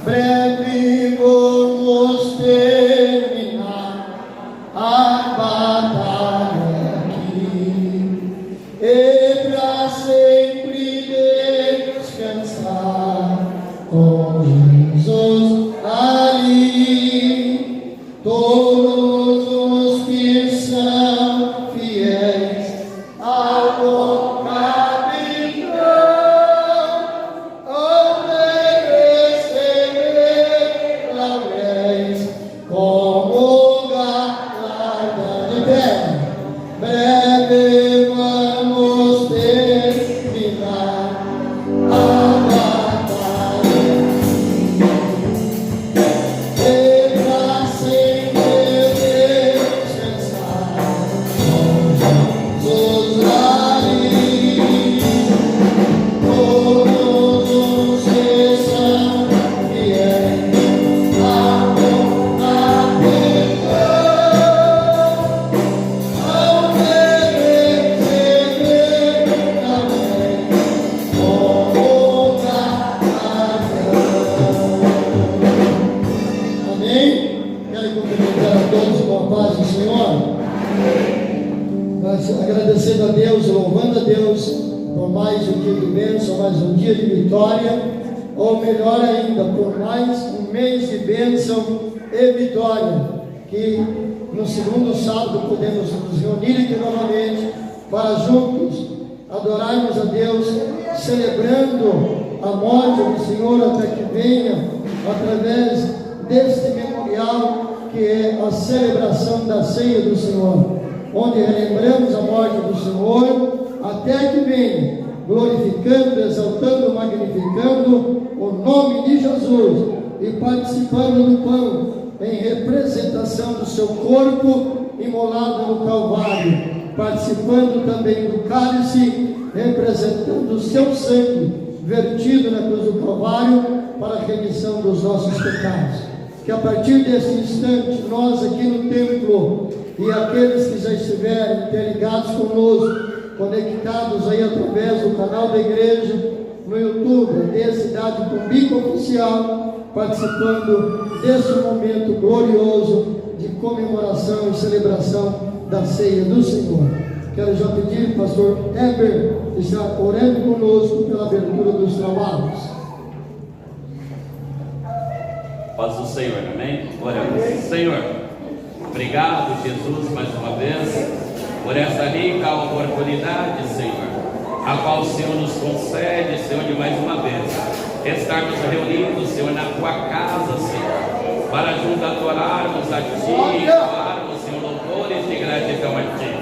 breve vamos terminar a batalha aqui, e pra sempre descansar com Jesus ali. Todos os que são fiéis ao bom capitão hão de receber lauréis como galardão. De pé, breve vamos terminar a batalha e pra sempre descansar com Jesus ali. Todos os que são fiéis ao bom capitão hão de receber lauréis como galardão. Amém? Quero cumprimentar a todos com a paz do Senhor. Mas agradecendo a Deus, louvando a Deus por mais um dia de bênção, mais um dia de vitória, ou melhor ainda, por mais um mês de bênção e vitória, que no segundo sábado podemos nos reunir aqui novamente para juntos adorarmos a Deus, celebrando a morte do Senhor até que venha, através deste memorial que é a celebração da ceia do Senhor, onde relembramos a morte do Senhor até que venha, glorificando, exaltando, magnificando o nome de Jesus e participando do pão em representação do seu corpo imolado no Calvário, participando também do cálice representando o seu sangue vertido na cruz do Calvário para a remissão dos nossos pecados. Que a partir desse instante, nós aqui no templo e aqueles que já estiverem interligados conosco, conectados aí através do canal da igreja, no YouTube, desse Cidade Cumbica Oficial, participando desse momento glorioso de comemoração e celebração da ceia do Senhor. Quero já pedir ao pastor Heber estar orando conosco pela abertura dos trabalhos. Paz do Senhor, amém? Oramos. Senhor, obrigado, Jesus, mais uma vez, por essa rica oportunidade, Senhor, a qual o Senhor nos concede, Senhor, de mais uma vez, estarmos reunidos, Senhor, na Tua casa, Senhor, para juntos adorarmos a Ti, falarmos, Senhor, louvores de gratidão a Ti.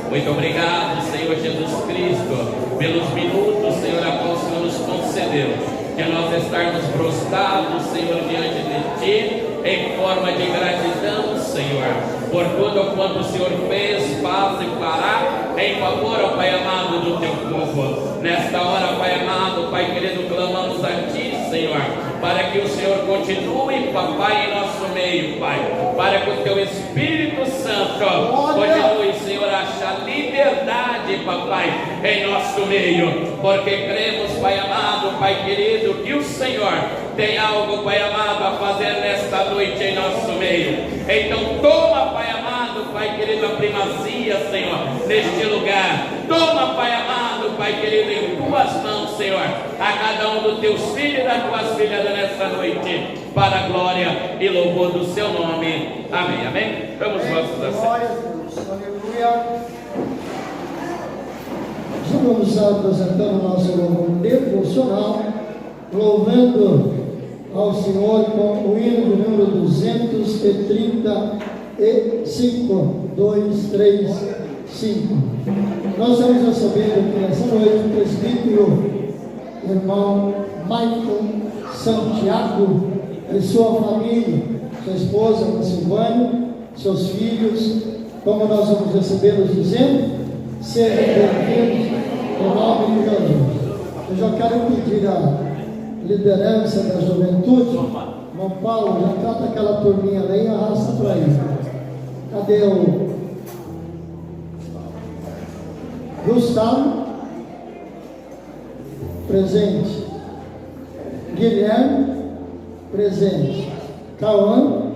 Muito obrigado, Senhor Jesus Cristo, pelos minutos, Senhor, a qual o Senhor nos concedeu, que nós estarmos prostrados, Senhor, diante de Ti, em forma de gratidão, Senhor, por tudo quanto o Senhor fez, faz e fará em favor, ó Pai amado, do Teu povo. Nesta hora, Pai amado, Pai querido, clamamos a Ti, Senhor, para que o Senhor continue, Papai, em nosso meio, Pai, para que o Teu Espírito Santo continue, Senhor, a achar liberdade, Papai, em nosso meio, porque cremos, Pai amado, Pai querido, que o Senhor tem algo, Pai amado, a fazer nesta noite em nosso meio. Então toma, Pai amado, Pai querido, a primazia, Senhor, neste lugar. Toma, Pai amado, Pai querido, em Tuas mãos, Senhor, a cada um dos Teus filhos e das Tuas filhas nesta noite, para a glória e louvor do Seu nome. Amém, amém? Vamos vossos assim. Glória a Deus, aleluia. Já vamos estar apresentando o nosso louvor devocional, louvando ao Senhor com o hino do número 235, 235. Nós estamos recebendo aqui nessa noite o presbítero, irmão Michael Santiago e sua família, sua esposa Silvânia, seus filhos. Como nós vamos recebê-los dizendo, sejam bem-vindos no nome de Jesus. Eu já quero pedir a liderança da juventude, irmão Paulo, já trata aquela turminha lá e arrasta para aí. Cadê o Gustavo? Presente. Guilherme, presente. Cauã,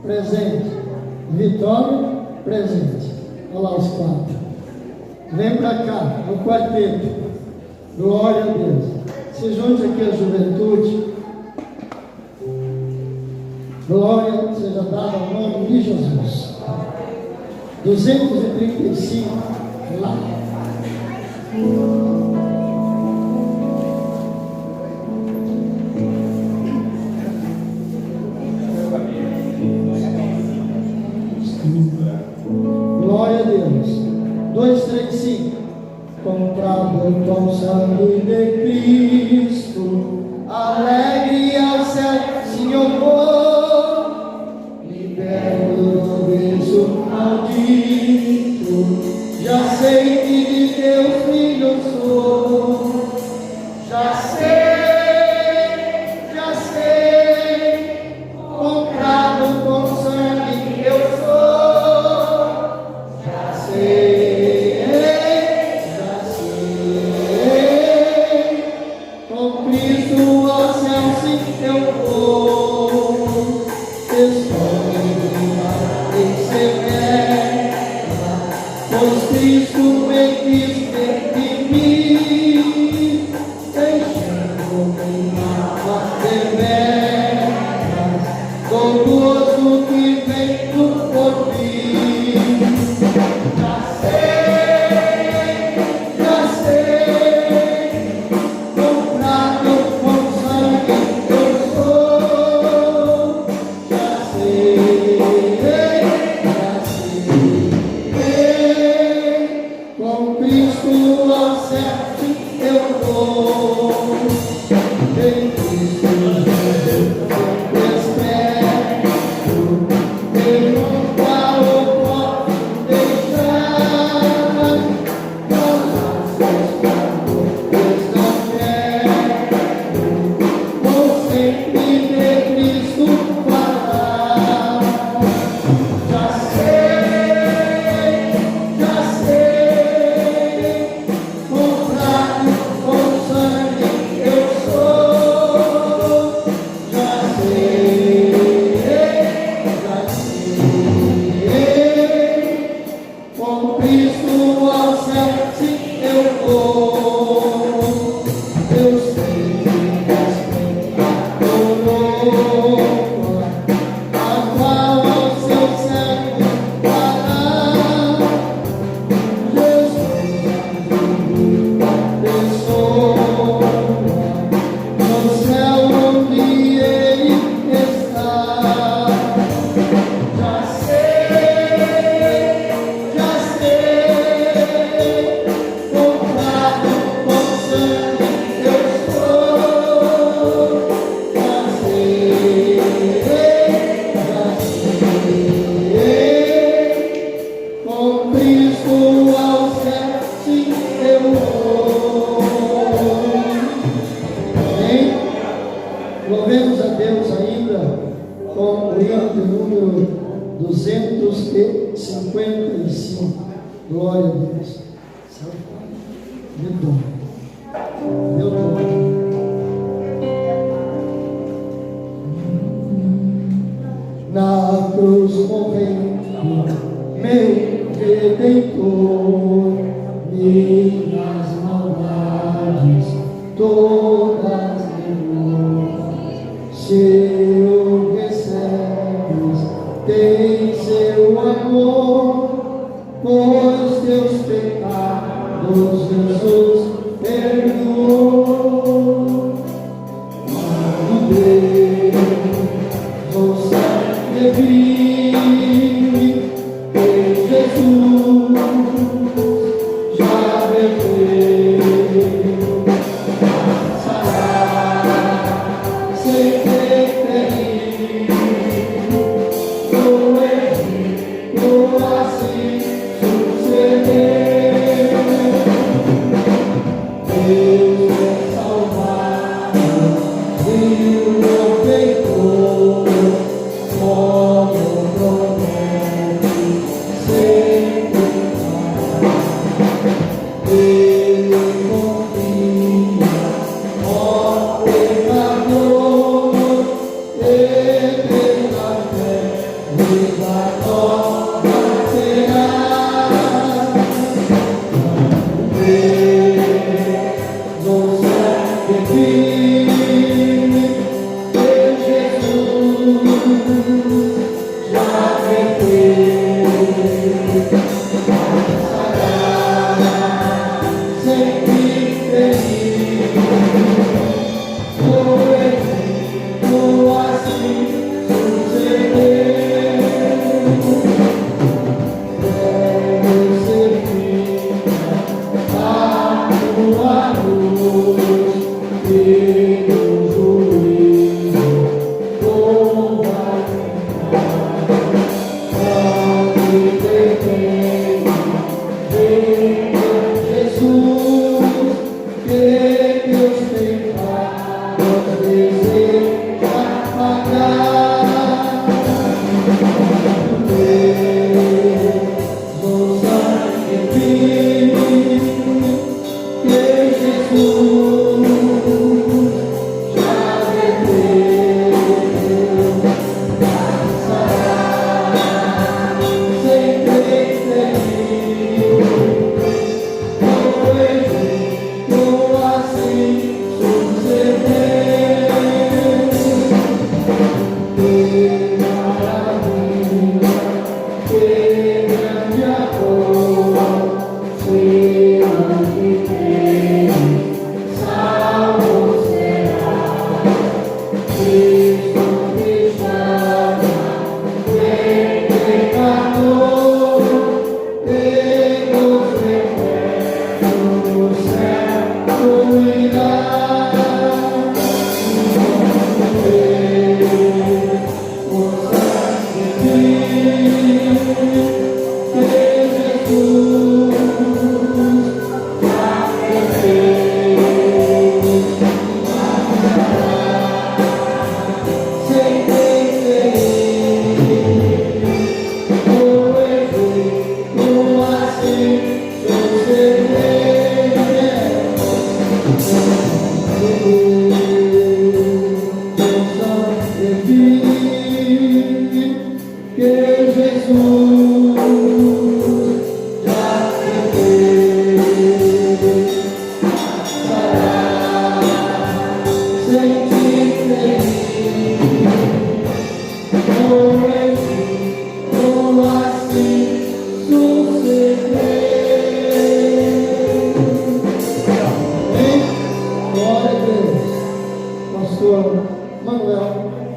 presente. Vitória, presente. Olha lá os 4. Vem para cá, no quarteto. Glória a Deus. Se junte aqui a juventude. Glória seja dada ao nome de Jesus. 235, lá. Glória a Deus. 235. Comprado com sangue de Cristo, alegre ao céu, Senhor, liberto do berço maldito. Já sei que de Deus filho sou. Já sei, comprado com sangue eu sou. Já sei. Louvemos a Deus ainda com o hino de número 255. Glória a Deus. Meu dom. Meu dom. Na cruz morrendo, meu Redentor, minhas maldades todas levou. Seu recebes, tem seu amor, pois teus pecados Jesus perdoou. Quando Deus o sangue vive, em Jesus já verteu, passará sem ter perigo, no assim sucedeu. Deus é salvado e o pecou, como promete sempre fará. Ele confia, ó pecador,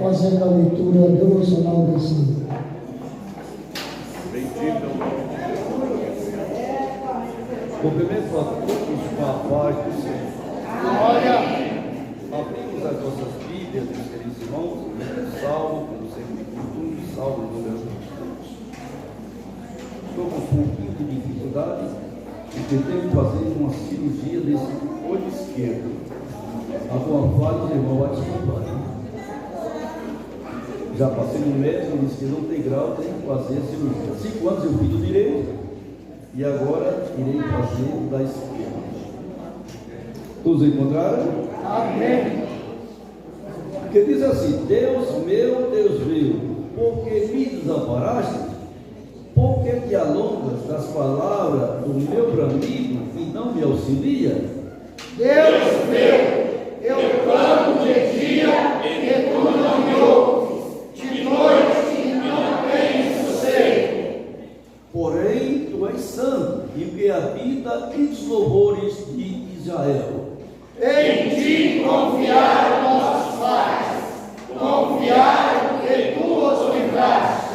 Fazendo a leitura devocional desse livro. Cumprimento a todos com a paz do Senhor. Abrimos as nossas Bíblias, meus queridos irmãos, no Salmo, como sempre de costume, Salmo número 22. Estou com um pouquinho de dificuldade, porque tenho que fazer uma cirurgia desse olho esquerdo. A boa fase, irmão, vai desculpar. Já passei no médico, disse que não tem grau, tem que fazer a cirurgia. 5 anos eu fiz do direito e agora irei fazer da esquerda. Todos encontraram? Amém. Porque diz assim: Deus meu, por que me desamparaste? Por que te alongas das palavras do meu bramido e não me auxilia? Deus meu, eu clamo de dia e tu não me ouves. De noite não tens sossego. Porém, tu és santo, e o que habita entre os louvores de Israel. Em ti confiaram nossos pais, confiaram e tu os livraste.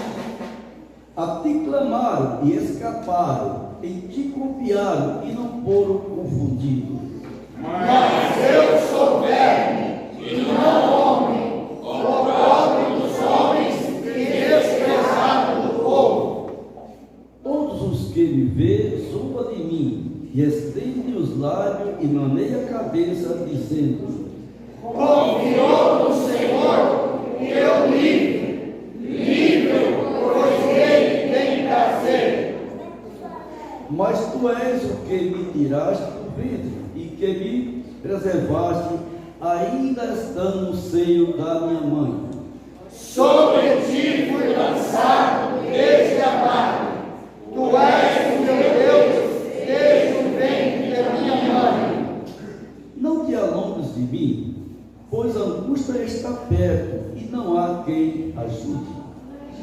A ti clamaram e escaparam, em ti confiaram e não foram confundidos. Mas eu sou verme e não homem, pobre dos homens e desprezado do povo. Todos os que me vêem zombam de mim, e estendem os lábios e maneiam a cabeça, dizendo: Confiou no Senhor e eu livre, pois ele tem prazer. Mas tu és o que me tiraste do ventre, e que me preservaste, ainda estando no seio da minha mãe. Sobre ti fui lançado desde a barra. Tu és o meu Deus desde o ventre da minha mãe. Não te alongues de mim, pois a angústia está perto, e não há quem ajude.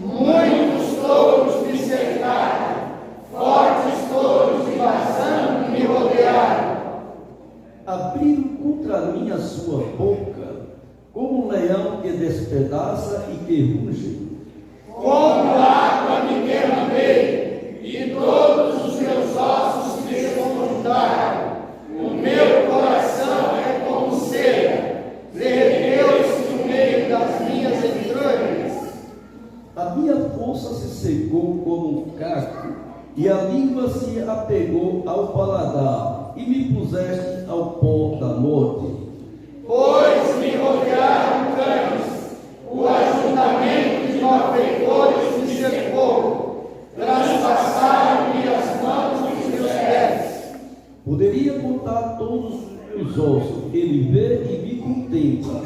Muitos touros me cercaram, fortes touros de Bazã me rodearam. Abriram contra mim a sua boca, como um leão que despedaça e que ruge. Como água me derramei, e todos os meus ossos me sepultaram. O meu coração é como cera, derreteu-se no meio das minhas entranhas. A minha força se secou como um caco, e a língua se apegou ao paladar, e me puseste ao pó da morte. Pois me rodearam cães, o ajuntamento de malfeitores me cercou, traspassaram-me as mãos dos meus pés. Poderia contar todos os meus ossos, ele vê e me contempla.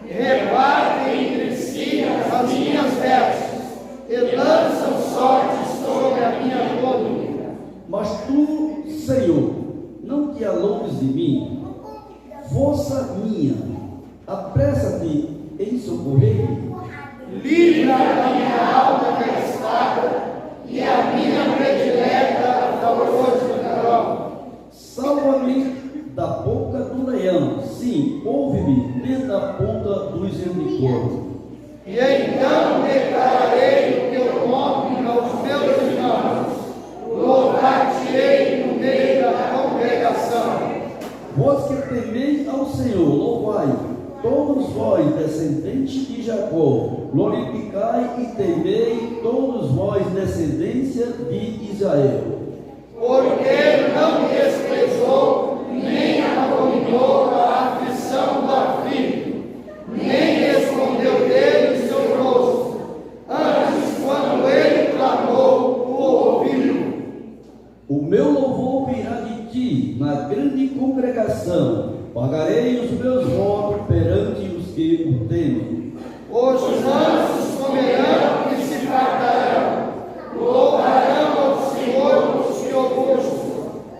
Repartem entre si as minhas vestes, e lançam sorte sobre a minha côndura. Mas tu, Senhor, não te alongues de mim, força minha, apressa-te em socorrer-me. Livra a minha alma da espada e a minha predileta da horror do carão. Salva-me da boca do leão, sim, ouve-me dentro da ponta dos unicórnios. E então declararei o teu nome aos meus irmãos, louvar-te-ei no meio da congregação. Vós que temeis ao Senhor, louvai, todos vós, descendentes de Jacó, glorificai e temei, todos vós, descendência de Israel. Porque não desprezou, nem abominou a aflição do aflito, nem escondeu dele o seu rosto. Antes, quando ele clamou, o ouviu. O meu louvor virá de ti, na grande congregação, pagarei os meus votos perante os que o temem. Os mansos comerão e se fartarão, louvarão ao Senhor os que o buscam.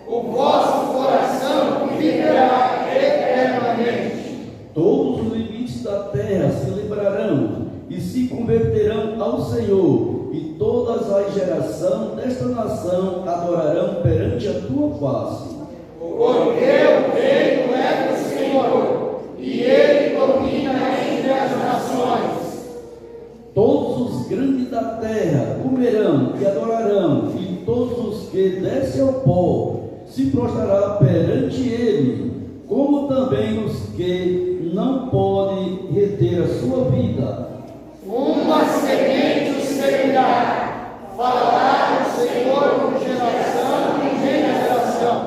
O vosso coração viverá eternamente. Todos os limites da terra se livrarão e se converterão Senhor, e todas as gerações desta nação adorarão perante a tua face. Porque o reino é do Senhor, e ele domina entre as nações. Todos os grandes da terra comerão e adorarão, e todos os que descem ao pó se prostrarão perante ele, como também os que não podem reter a sua vida. Uma semente o seguirá, falará o Senhor de geração em geração.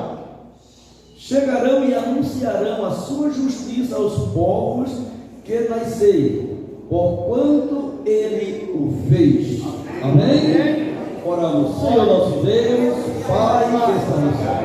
Chegarão e anunciarão a sua justiça aos povos que nasceram, porquanto ele o fez. Amém? Oramos, Senhor nosso Deus, Pai que está no céu.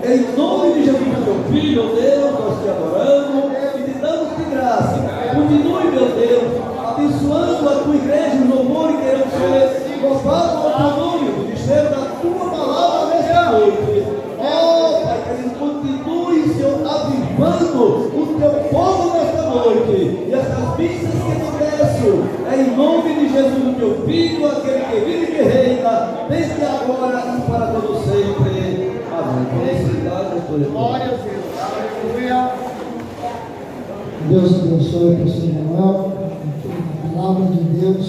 Em nome de Jesus, teu Filho, Deus, nós te adoramos e te damos de graça. Continue, meu Deus, abençoando a tua igreja, o louvor, e queremos ser louvados ao teu nome, o ministério da tua palavra nesta noite. Oh, Pai, que ele continue, Senhor, avivando o teu povo nesta noite. E essas bênçãos que te peço, é em nome de Jesus, o teu Filho, aquele que vive e que reina, desde agora e para todo sempre. Amém. Glória a Deus. Aleluia. Deus abençoe o pastor Manuel, a palavra de Deus,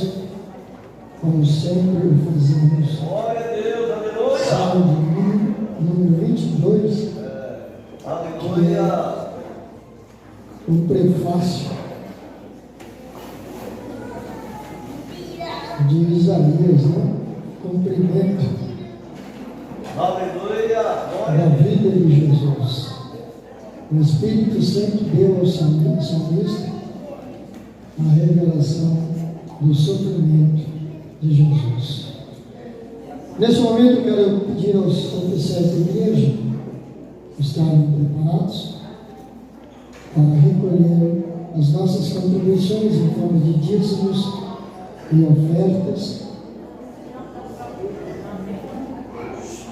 como sempre o fazemos. Glória a Deus, aleluia. Sábado, número 22. Aleluia. Um prefácio de Isaías, né? Cumprimento Aleluia. da vida de Jesus. O Espírito Santo deu ao salmista a revelação do sofrimento de Jesus. Nesse momento eu quero pedir aos oficiais da igreja estarem preparados para recolher as nossas contribuições em forma de dízimos e ofertas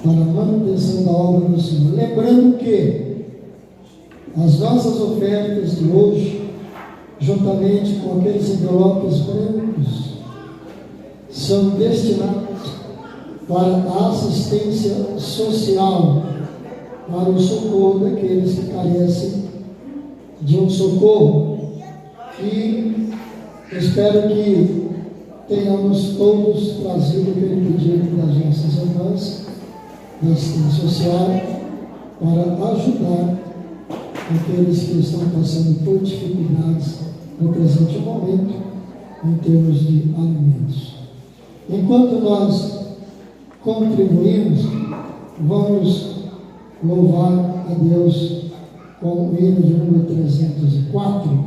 para a manutenção da obra do Senhor. Lembrando que as nossas ofertas de hoje, juntamente com aqueles envelopes brancos, são destinados para a assistência social, para o socorro daqueles que carecem de um socorro. E espero que tenhamos todos trazido aquele pedido das nossas irmãs da assistência social para ajudar aqueles que estão passando por dificuldades no presente momento em termos de alimentos. Enquanto nós contribuímos, vamos louvar a Deus com o hino de número 304.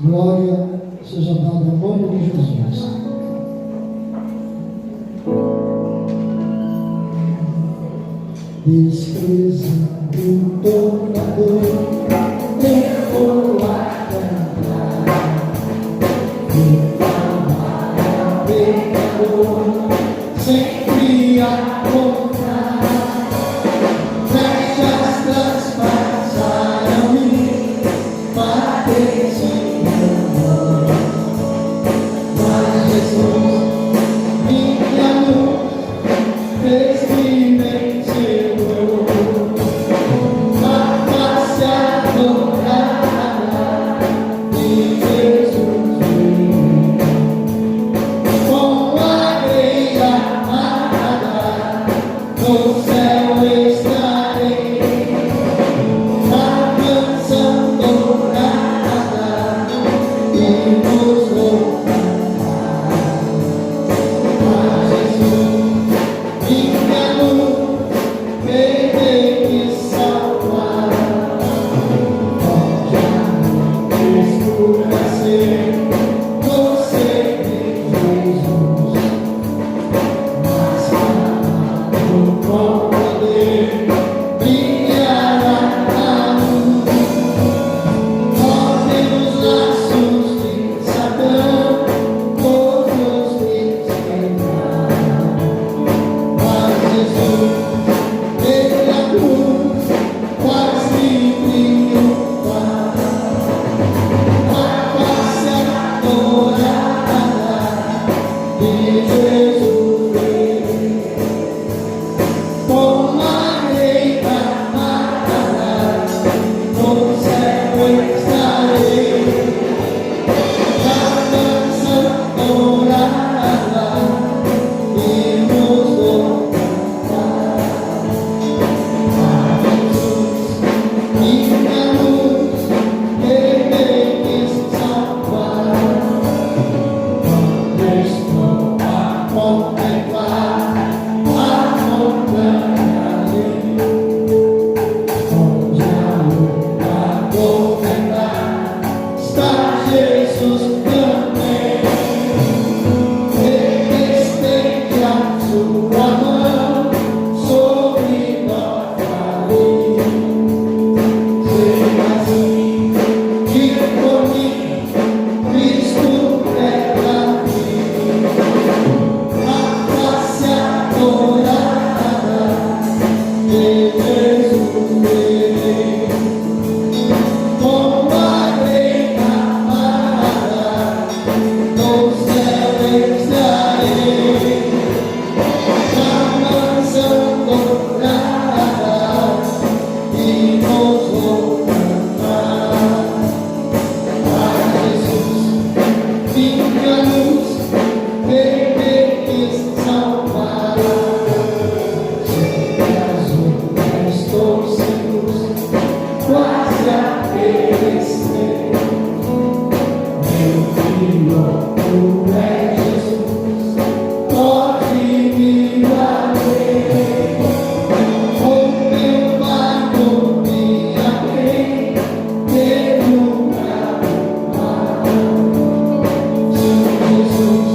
Glória seja dada ao nome de Jesus. Desprezando toda dor, eu vou a cantar, e amar pecador, sempre a contar. Flechas transpassaram-me, batei-se no amor, mas Jesus, minha luz, fez-me vencer. Saber Jesus também. Ele estende a sua mão sobre nossa vida. Seja assim que por mim Cristo é a vida. A face adorada de Jesus verei. Com a lei amada no céu estarei. Na mansão dourada e nos vou cantar. A Jesus, minha luz, bebê que salvará. Estou sem luz, quase a perecer. Meu filho, tu és Jesus, pode me valer. O meu barco me amei, teve mar. Jesus,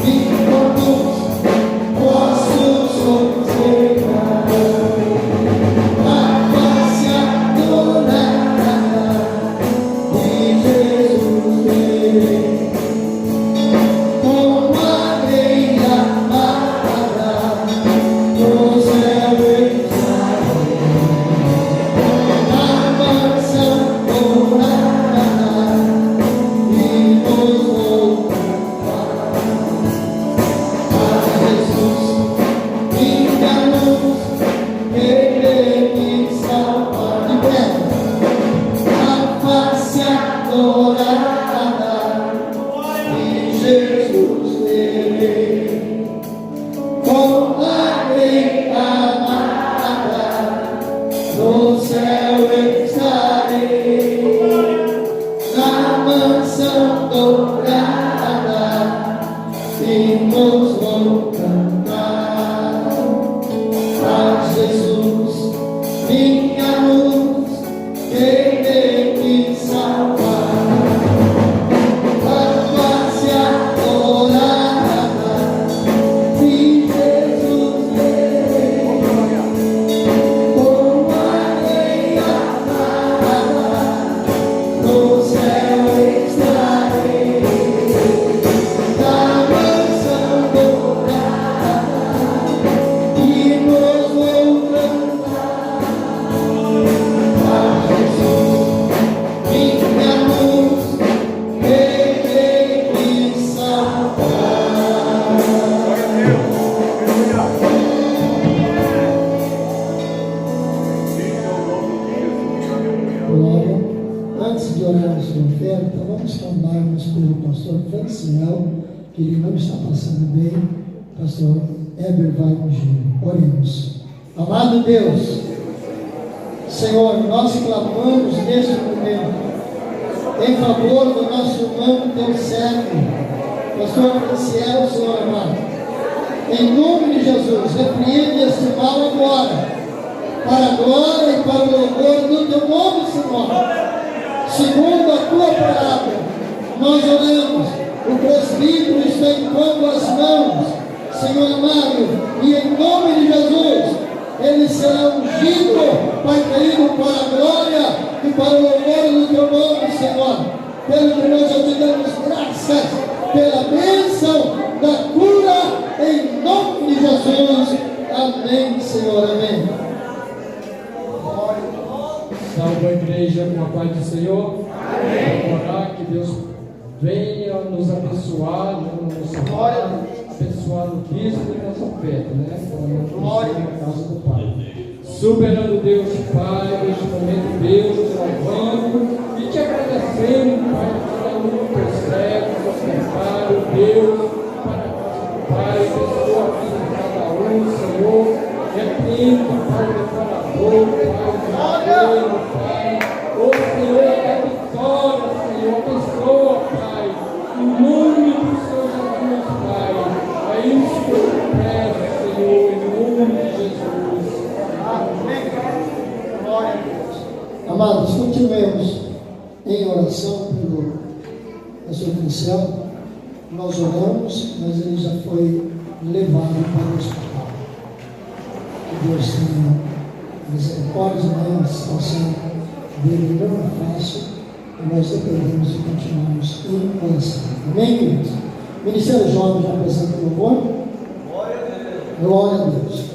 me conduz, posso sossegar. A face adorada de Jesus verei. Com a lei amada no céu estarei. Na mansão dourada e nos vou cantar. A Jesus, minha luz, ele me salva de pé. A face adorada de Jesus verei. Com a lei amada no céu estarei. Na mansão dourada e nos vou cantar. A Jesus, minha luz, ele me salvar. A face adorada de Jesus verei. Com a lei amada no céu estarei. Na mansão dourada e nos vou cantar. A Jesus, minha luz, ele me salvar. Glória. Antes de orarmos pela oferta, vamos clamarmos pelo pastor Franciel, que ele não está passando bem. Pastor Heber vai ungir. Oremos. Amado Deus, Senhor, nós clamamos neste momento em favor do nosso irmão, teu servo, pastor Franciel, Senhor amado. Em nome de Jesus, repreende este mal agora, para a glória e para o louvor do teu nome, Senhor. Segundo a tua palavra, nós oramos, o presbítero está impondo as mãos, Senhor amado, e em nome de Jesus, ele será ungido, Pai querido, para a glória e para o louvor do teu nome, Senhor. Pelo que nós já te damos graças, pela bênção da cura, em nome de Jesus. Amém, Senhor, amém. Salve a igreja com a paz do Senhor. Amém. Vamos orar que Deus venha nos abençoar, nos abençoar no dízimo e nas ofertas, né? Glória na casa do Pai. Soberano Deus, Pai, neste momento, Deus, nos louvando e te agradecendo, Pai, por cada um dos teus servos, secretário, Deus, para a casa do Pai, abençoa a vida de cada um, Senhor. Repreenda, Pai, o devorador, Pai, o Pai. Ô Senhor, é vitória, Senhor, abençoa, Pai, em nome do Senhor Jesus, Pai. É isso que eu peço, Senhor, em nome de Jesus. Amém. Glória a Deus. Amados, continuemos em oração pelo pastor Cancel, nós oramos, mas ele já foi levado para o hospital. Que Deus tenha misericórdia, né? A situação dele não é fácil e nós dependemos de continuarmos em oração. Amém, queridos? O Ministério Jovem já apresenta o louvor. Glória a Deus. Glória a Deus. Glória a Deus.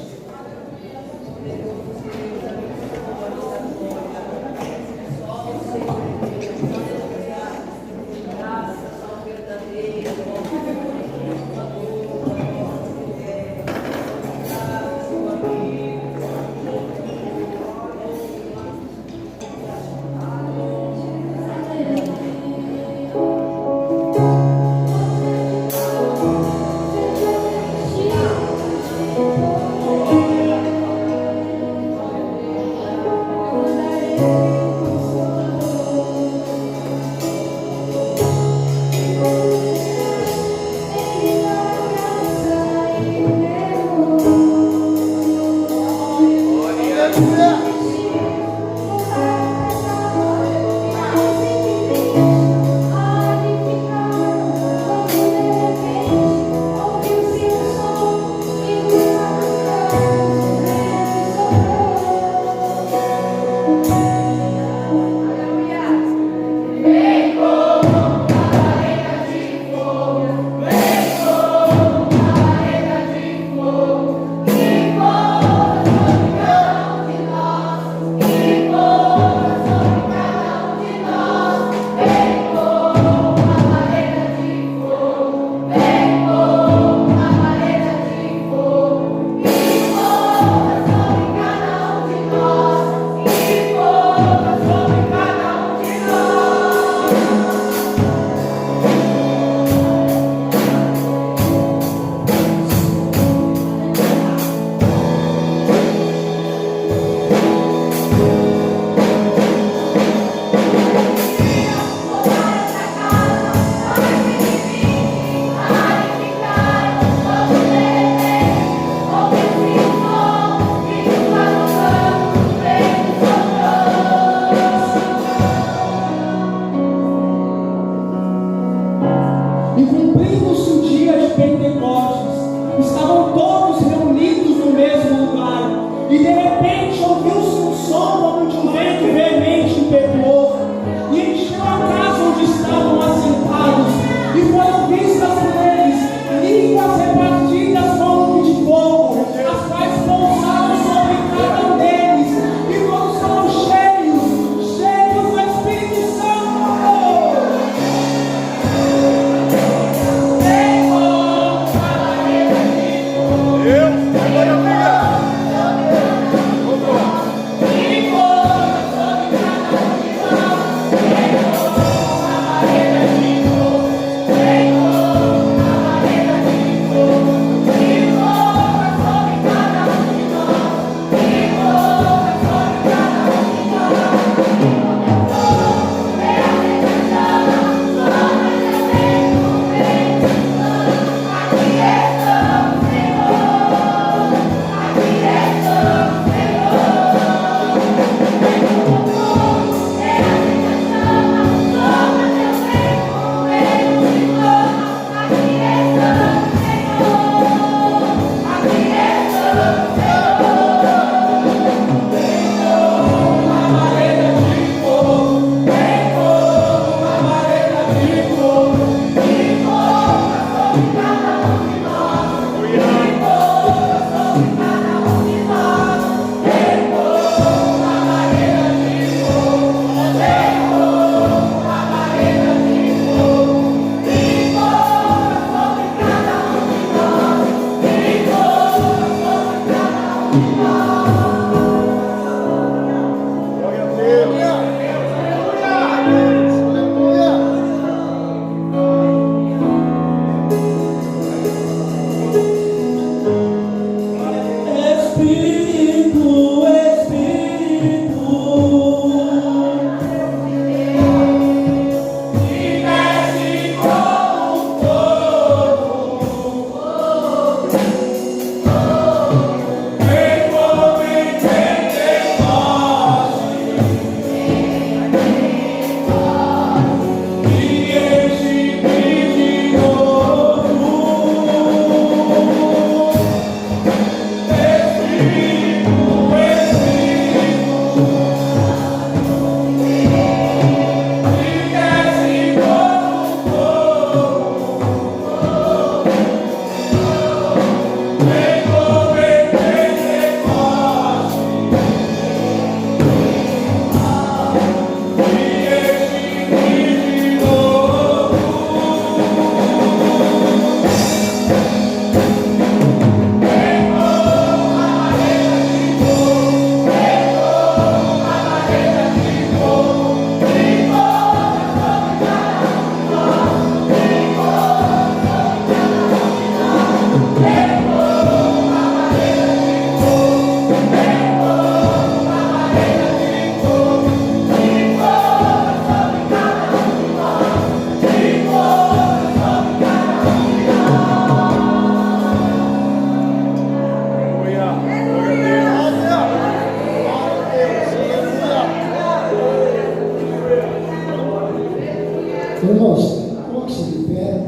pé.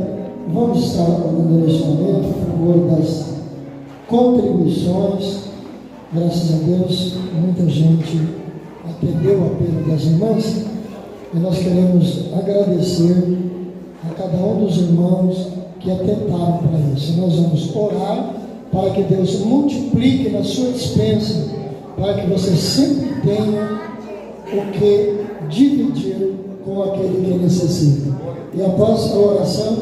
Vamos estar orando neste momento a favor das contribuições. Graças a Deus, muita gente atendeu o apelo das irmãs e nós queremos agradecer a cada um dos irmãos que atentaram para isso. Nós vamos orar para que Deus multiplique na sua dispensa, para que você sempre tenha o que dividir com aquele que necessita. E após a oração,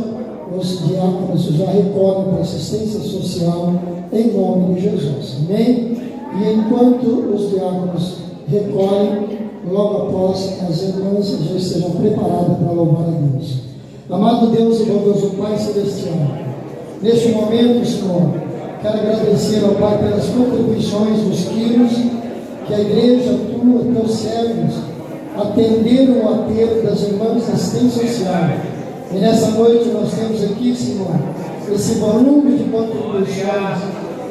os diáconos já recolhem para assistência social em nome de Jesus. Amém? E enquanto os diáconos recolhem, logo após as irmãs já estejam preparadas para louvar a Deus. Amado Deus e bondoso Pai Celestial, neste momento, Senhor, quero agradecer ao Pai pelas contribuições dos quilos que a igreja, tua, teus servos, atenderam o apelo das irmãs da assistência social. E nessa noite nós temos aqui, Senhor, esse volume de contribuições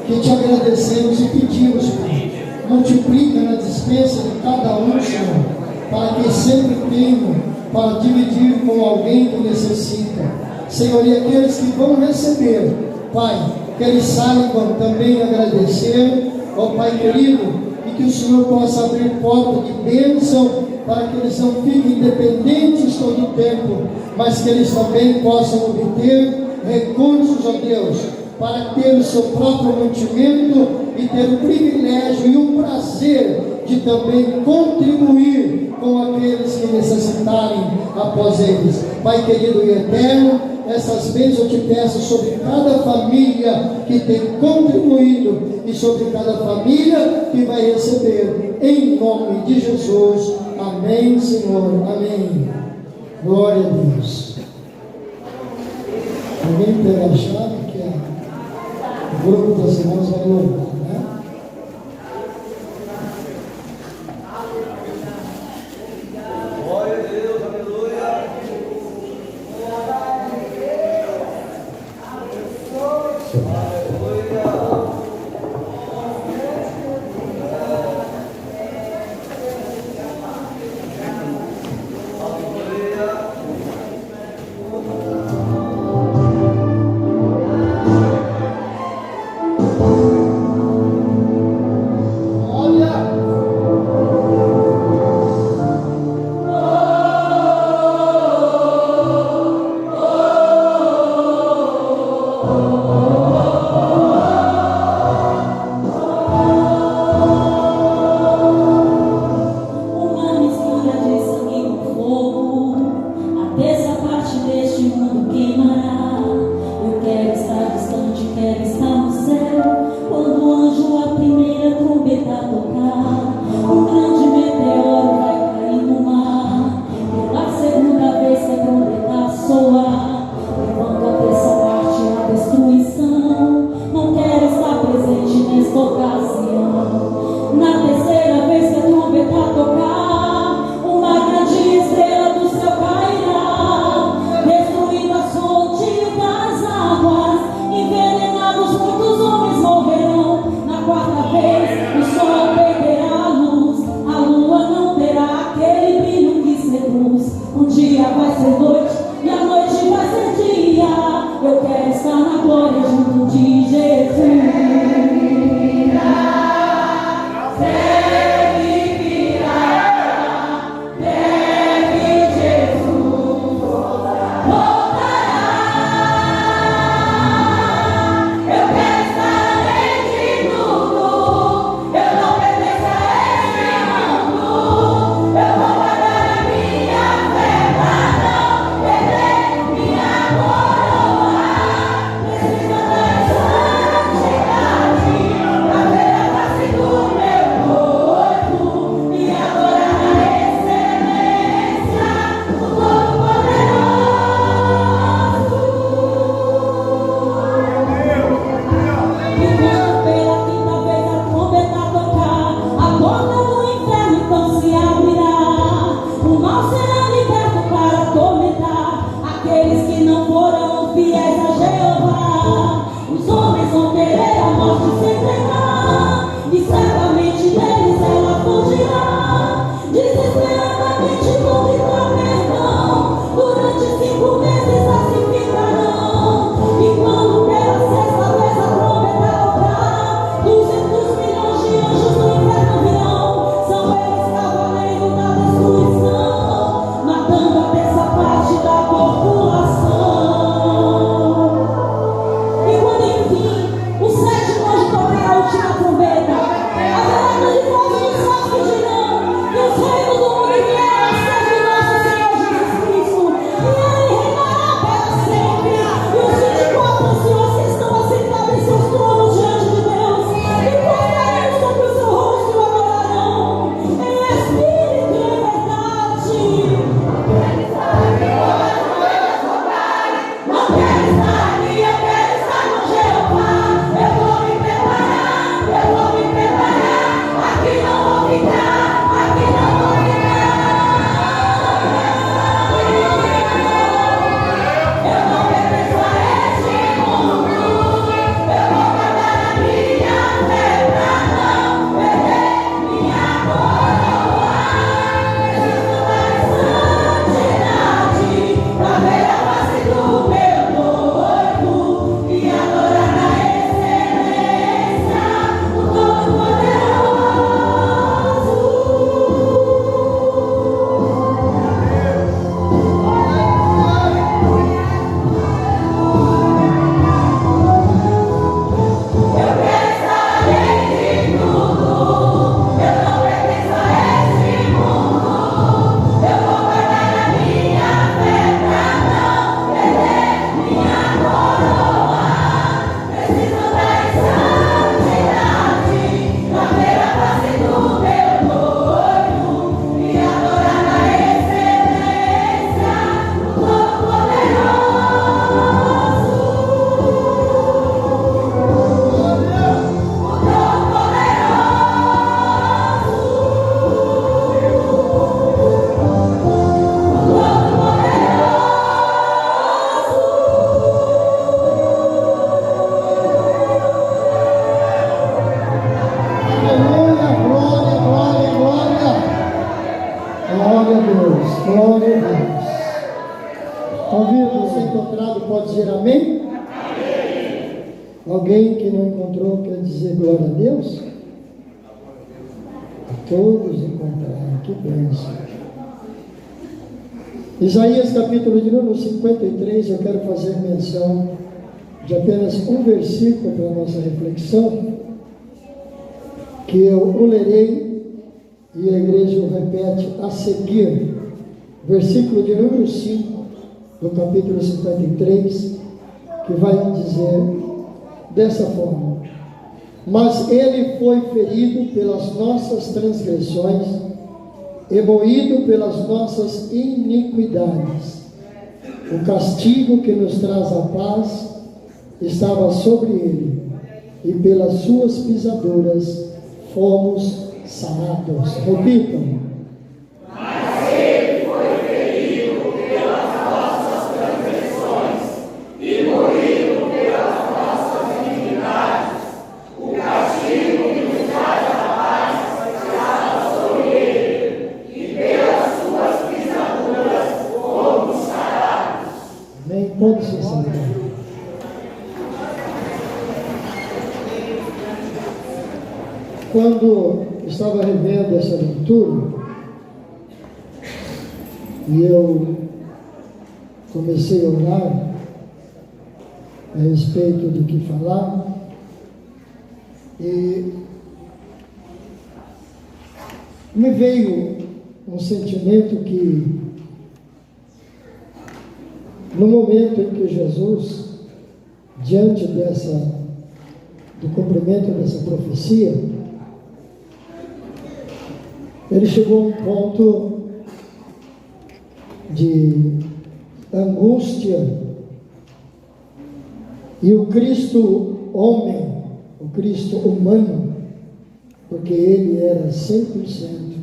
que te agradecemos e pedimos, Pai, multiplica na dispensa de cada um, Senhor, para que sempre tenham para dividir com alguém que necessita. Senhor, e aqueles que vão receber, Pai, que eles saibam também agradecer, ó Pai querido, e que o Senhor possa abrir porta de bênção para que eles não fiquem independentes todo o tempo, mas que eles também possam obter recursos, ó Deus, para ter o seu próprio mantimento e ter o privilégio e o prazer de também contribuir com aqueles que necessitarem após eles. Pai querido e eterno, essas bênçãos eu te peço sobre cada família que tem contribuído e sobre cada família que vai receber, em nome de Jesus. Amém, Senhor. Amém. Glória a Deus. Alguém pega a chave que o grupo das irmãs vai louvar, né? Glória a Deus, aleluia. Desesperadamente convidar perdão durante 5 meses a se Ouvido encontrado pode dizer amém? Amém. Alguém que não encontrou quer dizer glória a Deus? Todos encontraram, que bênção. Isaías capítulo de número 53, eu quero fazer menção de apenas um versículo para a nossa reflexão, que eu o lerei e a igreja o repete a seguir. Versículo de número 5 do capítulo 53, que vai dizer dessa forma: mas ele foi ferido pelas nossas transgressões e moído pelas nossas iniquidades. O castigo que nos traz a paz estava sobre ele, e pelas suas pisaduras fomos sarados. Repitam. Mas ele foi ferido pelas nossas transgressões e moído pelas nossas iniquidades. O castigo que nos traz a paz estava sobre ele, e pelas suas pisaduras fomos sarados. Amém. Pode se sentar. Quando estava revendo essa leitura, e eu comecei a orar a respeito do que falar, e me veio um sentimento que, no momento em que Jesus, diante do cumprimento dessa profecia, ele chegou a um ponto de angústia, e o Cristo homem, o Cristo humano, porque ele era 100%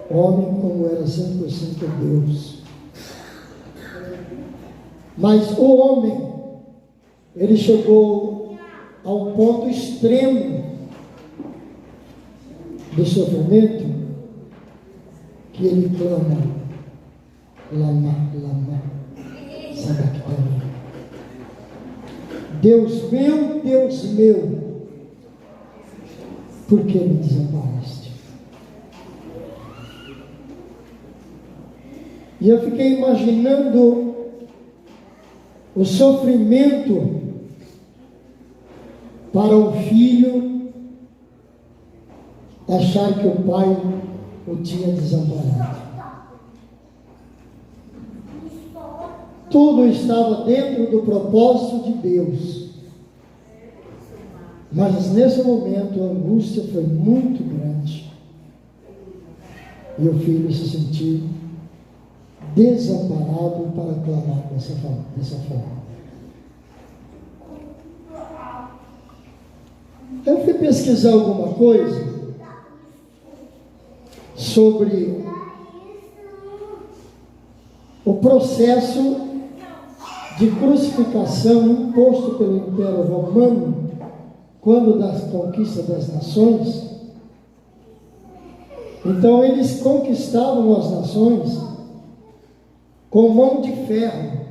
homem como era 100% Deus. Mas o homem, ele chegou a um ponto extremo do sofrimento, que ele clama: lama, lama, sabachthani. Deus meu, por que me desamparaste? E eu fiquei imaginando o sofrimento para o filho achar que o pai o tinha desamparado. Tudo estava dentro do propósito de Deus, mas nesse momento a angústia foi muito grande, e o filho se sentiu desamparado para clamar dessa forma. Eu fui pesquisar alguma coisa sobre o processo de crucificação imposto pelo Império Romano quando da conquista das nações. Então eles conquistavam as nações com mão de ferro,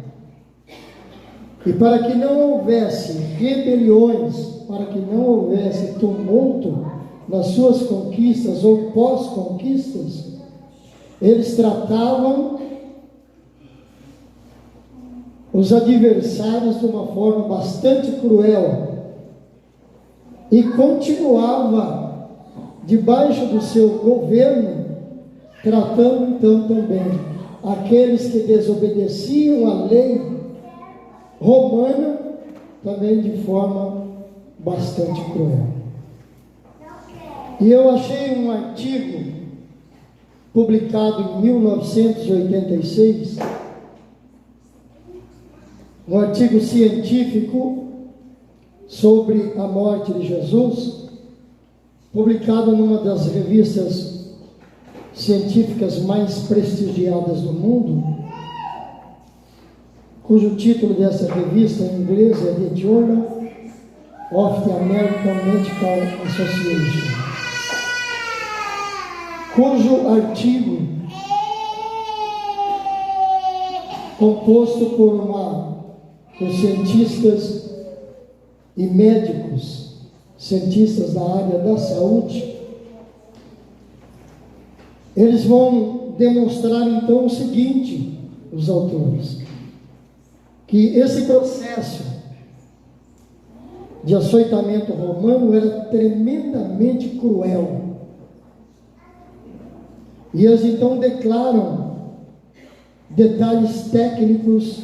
e para que não houvesse rebeliões, para que não houvesse tumulto nas suas conquistas ou pós-conquistas, eles tratavam os adversários de uma forma bastante cruel, e continuava debaixo do seu governo, tratando então também aqueles que desobedeciam a lei romana também de forma bastante cruel. E eu achei um artigo publicado em 1986, um artigo científico sobre a morte de Jesus, publicado numa das revistas científicas mais prestigiadas do mundo, cujo título dessa revista em inglês é The Journal of the American Medical Association, cujo artigo composto por cientistas e médicos, cientistas da área da saúde. Eles vão demonstrar então o seguinte, os autores, que esse processo de açoitamento romano era tremendamente cruel. E eles então declaram detalhes técnicos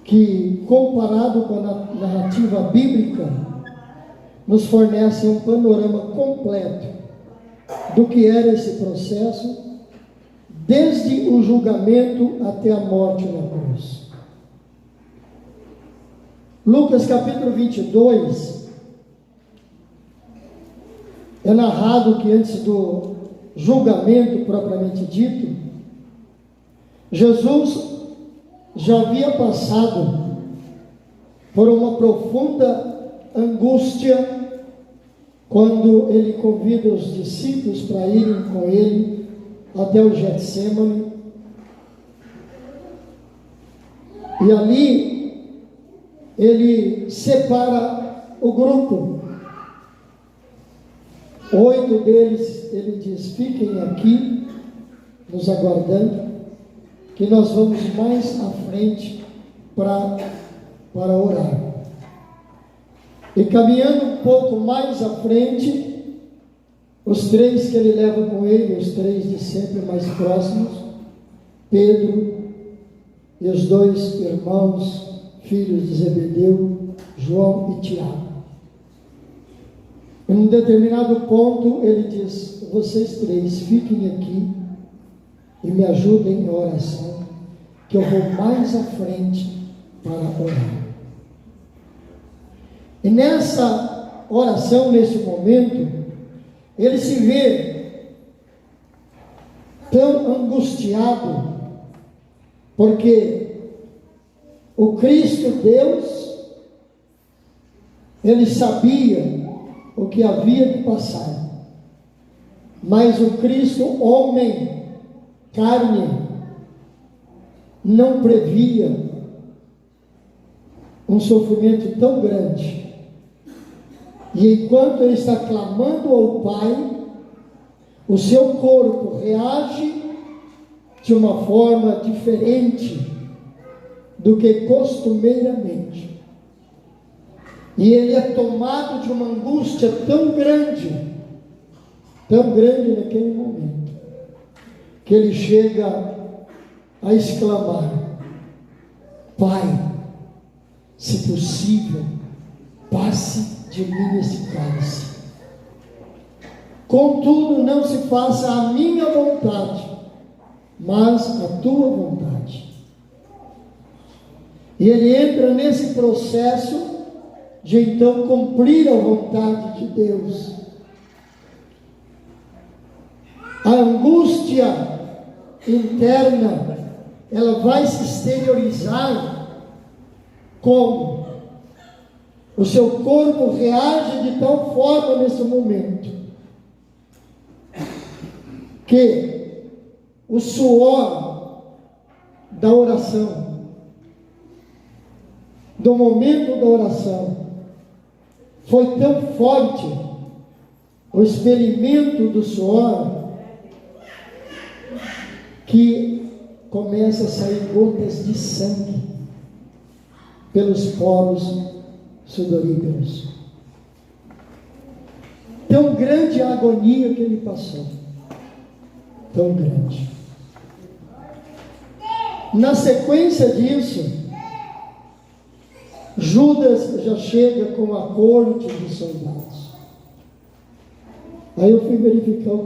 que, comparado com a narrativa bíblica, nos fornecem um panorama completo do que era esse processo, desde o julgamento até a morte na cruz. Lucas capítulo 22, é narrado que antes do julgamento propriamente dito, Jesus já havia passado por uma profunda angústia quando ele convida os discípulos para irem com ele até o Getsêmani. E ali ele separa o grupo. 8 deles, ele diz: fiquem aqui nos aguardando, que nós vamos mais à frente para orar. E caminhando um pouco mais à frente, os 3 que ele leva com ele, os 3 de sempre mais próximos, Pedro e os 2 irmãos, filhos de Zebedeu, João e Tiago. Em um determinado ponto, ele diz: vocês 3 fiquem aqui e me ajudem em oração, que eu vou mais à frente para orar. E nessa oração, nesse momento, ele se vê tão angustiado, porque o Cristo Deus, ele sabia o que havia de passar, mas o Cristo homem, carne, não previa um sofrimento tão grande. E enquanto ele está clamando ao Pai, o seu corpo reage de uma forma diferente do que costumeiramente. E ele é tomado de uma angústia tão grande naquele momento, que ele chega a exclamar: Pai, se possível, passe de mim esse cálice. Contudo, não se faça a minha vontade, mas a tua vontade. E ele entra nesse processo de então cumprir a vontade de Deus. A angústia interna, ela vai se exteriorizar como? O seu corpo reage de tal forma nesse momento, que o suor da oração, do momento da oração, foi tão forte, o experimento do suor, que começa a sair gotas de sangue pelos poros sudoríparos. Tão grande a agonia que ele passou, tão grande. Na sequência disso, Judas já chega com a corte de soldados. Aí eu fui verificar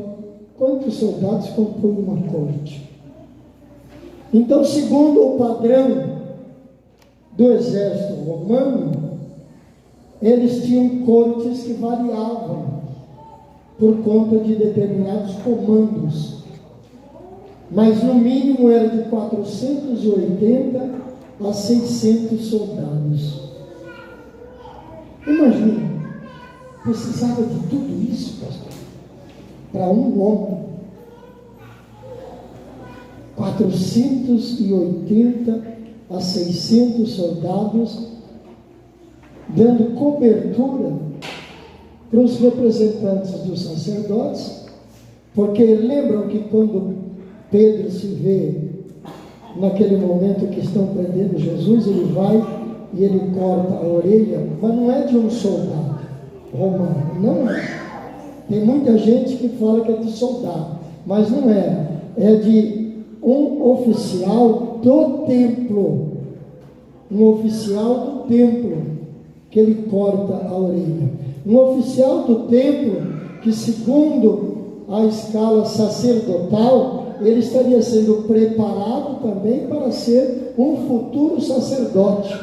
quantos soldados compõem uma corte. Então, segundo o padrão do exército romano, eles tinham cortes que variavam por conta de determinados comandos, mas no mínimo era de 480 a 600 soldados. Imagina, precisava de tudo isso, pastor, para um homem. 480 a 600 soldados, dando cobertura para os representantes dos sacerdotes, porque lembram que quando Pedro se vê naquele momento que estão prendendo Jesus, ele vai e ele corta a orelha, mas não é de um soldado romano, não é. Tem muita gente que fala que é de soldado, mas não é. É de um oficial do templo, um oficial do templo, que ele corta a orelha. Um oficial do templo que, segundo a escala sacerdotal, ele estaria sendo preparado também para ser um futuro sacerdote.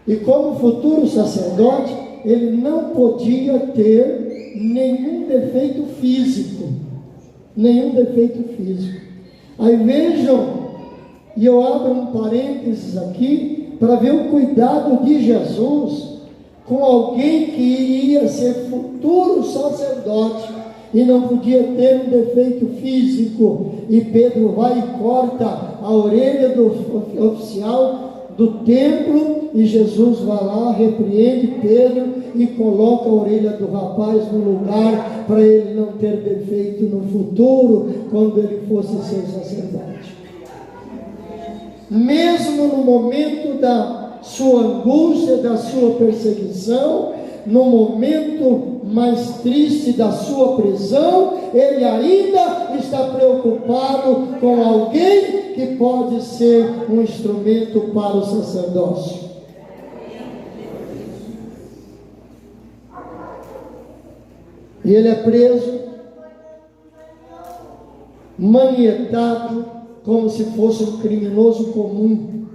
E como futuro sacerdote, ele não podia ter nenhum defeito físico. Nenhum defeito físico. Aí vejam, e eu abro um parênteses aqui, para ver o cuidado de Jesus com alguém que iria ser futuro sacerdote e não podia ter um defeito físico. E Pedro vai e corta a orelha do oficial do templo, e Jesus vai lá, repreende Pedro e coloca a orelha do rapaz no lugar, para ele não ter defeito no futuro, quando ele fosse ser sacerdote. Mesmo no momento da sua angústia, da sua perseguição, no momento mais triste da sua prisão, ele ainda está preocupado com alguém que pode ser um instrumento para o sacerdócio. E ele é preso, manietado, como se fosse um criminoso comum.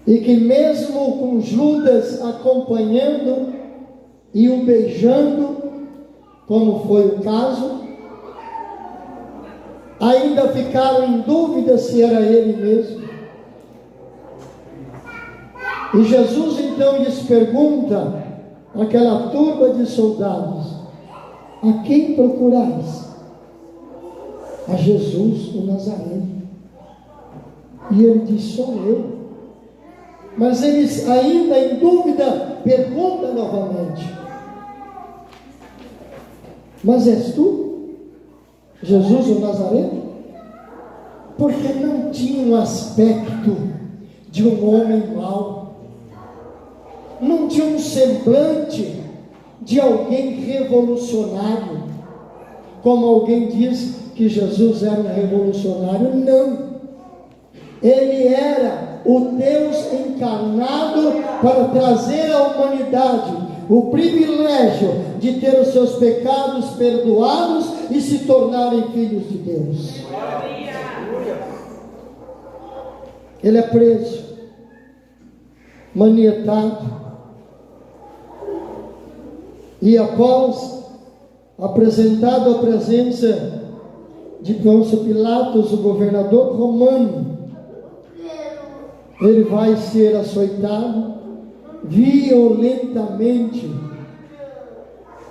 E que mesmo com Judas acompanhando e o beijando, como foi o caso, ainda ficaram em dúvida se era ele mesmo. E Jesus então lhes pergunta, aquela turba de soldados: a quem procurais? A Jesus, o Nazareno. E ele diz: sou eu. Mas eles, ainda em dúvida, perguntam novamente: mas és tu, Jesus o Nazareno? Porque não tinha um aspecto de um homem mau, não tinha um semblante de alguém revolucionário, como alguém diz que Jesus era um revolucionário. Não, ele era o Deus encarnado para trazer à humanidade o privilégio de ter os seus pecados perdoados e se tornarem filhos de Deus. Ele é preso, manietado, e após apresentado à presença de Pôncio Pilatos, o governador romano, ele vai ser açoitado violentamente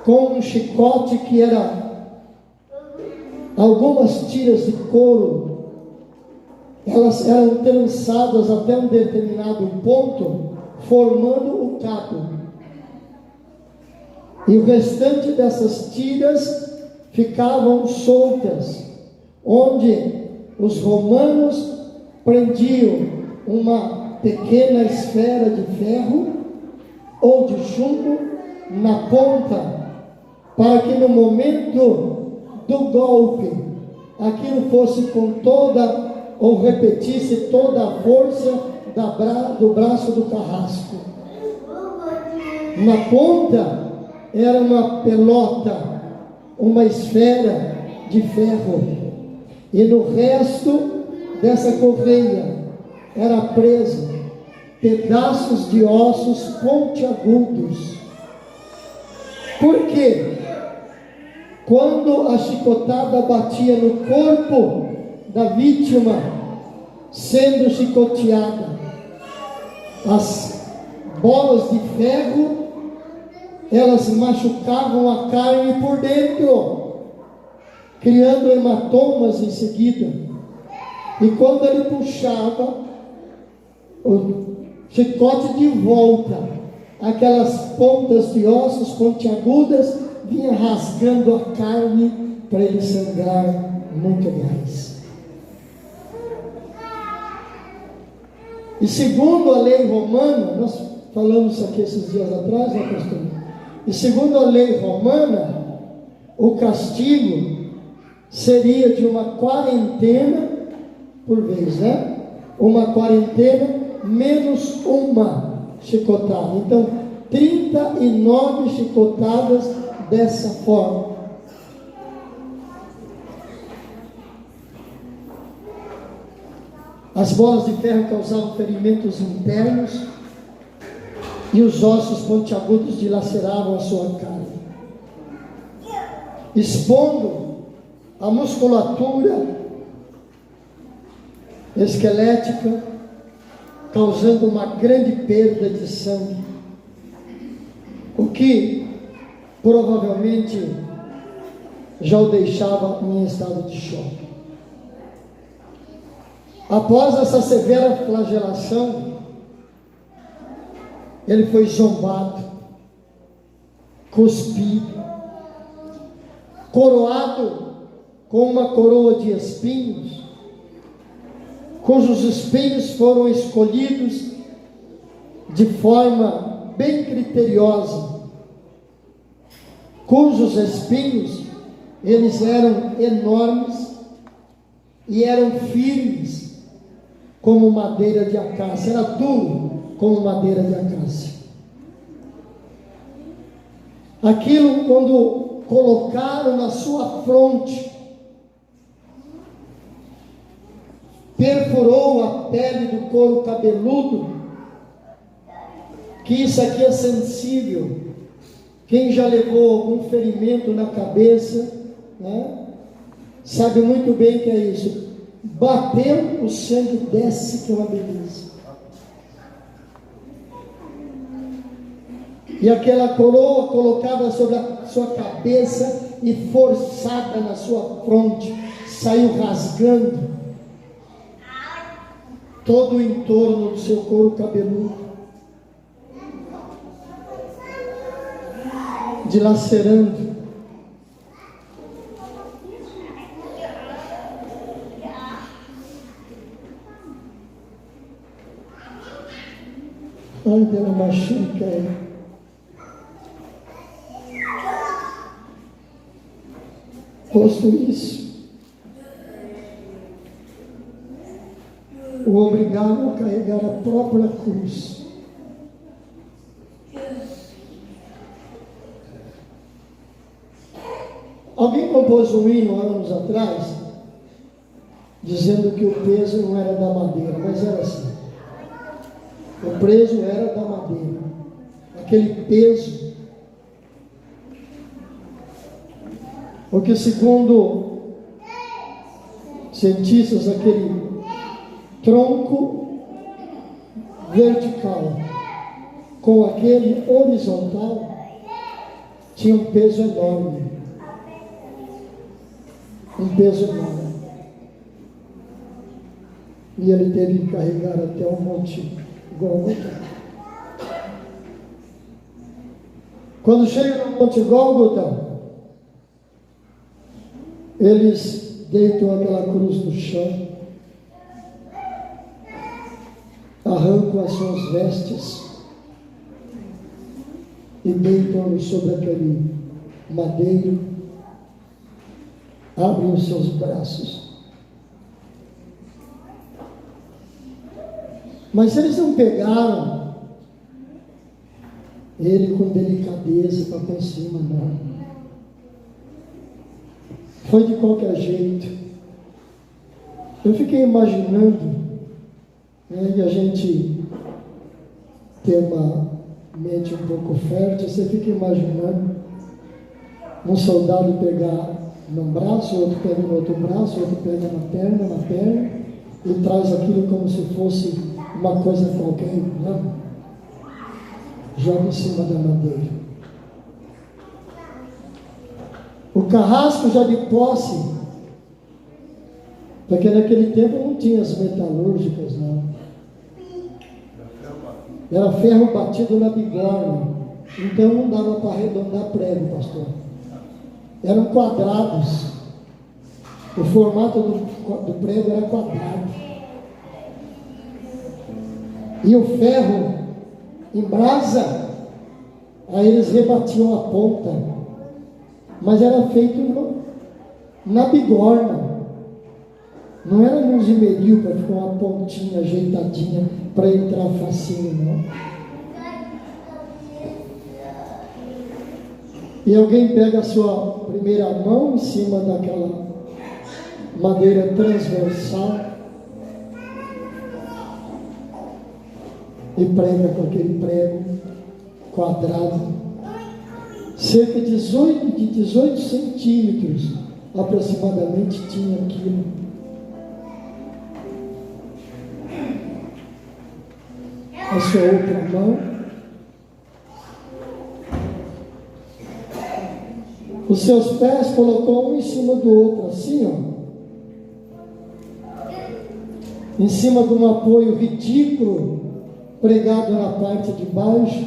com um chicote que era algumas tiras de couro. Elas eram trançadas até um determinado ponto, formando o cabo, e o restante dessas tiras ficavam soltas, onde os romanos prendiam uma pequena esfera de ferro ou de chumbo na ponta, para que no momento do golpe aquilo fosse com toda, ou repetisse toda a força do braço do carrasco. Na ponta era uma pelota, uma esfera de ferro, e no resto dessa correia era preso pedaços de ossos pontiagudos. Por quê? Quando a chicotada batia no corpo da vítima sendo chicoteada, as bolas de ferro, elas machucavam a carne por dentro, criando hematomas em seguida. E quando ele puxava o chicote de volta, aquelas pontas de ossos pontiagudas vinha rasgando a carne para ele sangrar muito mais. E segundo a lei romana, nós falamos aqui esses dias atrás, né, pastor? E segundo a lei romana, o castigo seria de uma quarentena por vez, né? Uma quarentena menos uma chicotada. Então, 39 chicotadas dessa forma. As bolas de ferro causavam ferimentos internos e os ossos pontiagudos dilaceravam a sua carne, expondo a musculatura esquelética, causando uma grande perda de sangue, o que provavelmente já o deixava em estado de choque. Após essa severa flagelação, ele foi zombado, cuspido, coroado com uma coroa de espinhos, cujos espinhos foram escolhidos de forma bem criteriosa, cujos espinhos, eles eram enormes e eram firmes como madeira de acácia, era duro como madeira de acácia. Aquilo, quando colocaram na sua fronte, perfurou a pele do couro cabeludo, que isso aqui é sensível. Quem já levou algum ferimento na cabeça, né, sabe muito bem que é isso. Bateu, o sangue desce, que é uma beleza. E aquela coroa colocada sobre a sua cabeça e forçada na sua fronte, saiu rasgando todo o entorno do seu couro cabeludo, dilacerando. Ai, dela machuca ela. Posto isso, o obrigava a carregar a própria cruz. Alguém compôs um hino anos atrás, dizendo que o peso não era da madeira, mas era assim. O peso era da madeira. Aquele peso. Porque segundo cientistas, aquele tronco vertical com aquele horizontal tinha um peso enorme. Um peso enorme. E ele teve que carregar até o monte Gólgota. Quando chega no monte Gólgota, eles deitam aquela cruz no chão, arrancam as suas vestes e deitam-no sobre aquele madeiro, abrem os seus braços. Mas eles não pegaram ele com delicadeza para por cima, não. Foi de qualquer jeito. Eu fiquei imaginando, né, e a gente tem uma mente um pouco fértil, você fica imaginando um soldado pegar num braço, outro pega no outro braço, outro pega na perna, e traz aquilo como se fosse uma coisa qualquer, não? Joga em cima da madeira. O carrasco já de posse, porque naquele tempo não tinha as metalúrgicas, não. Era ferro batido na bigorna, então não dava para arredondar prego, pastor. Eram quadrados, o formato do prego era quadrado, e o ferro em brasa, aí eles rebatiam a ponta, mas era feito na bigorna, não era num esmeril para ficar uma pontinha ajeitadinha para entrar facinho, não. E alguém pega a sua primeira mão em cima daquela madeira transversal e prega com aquele prego quadrado, cerca de 18 centímetros aproximadamente tinha aquilo. A sua outra mão, os seus pés colocou um em cima do outro, assim, ó, em cima de um apoio ridículo pregado na parte de baixo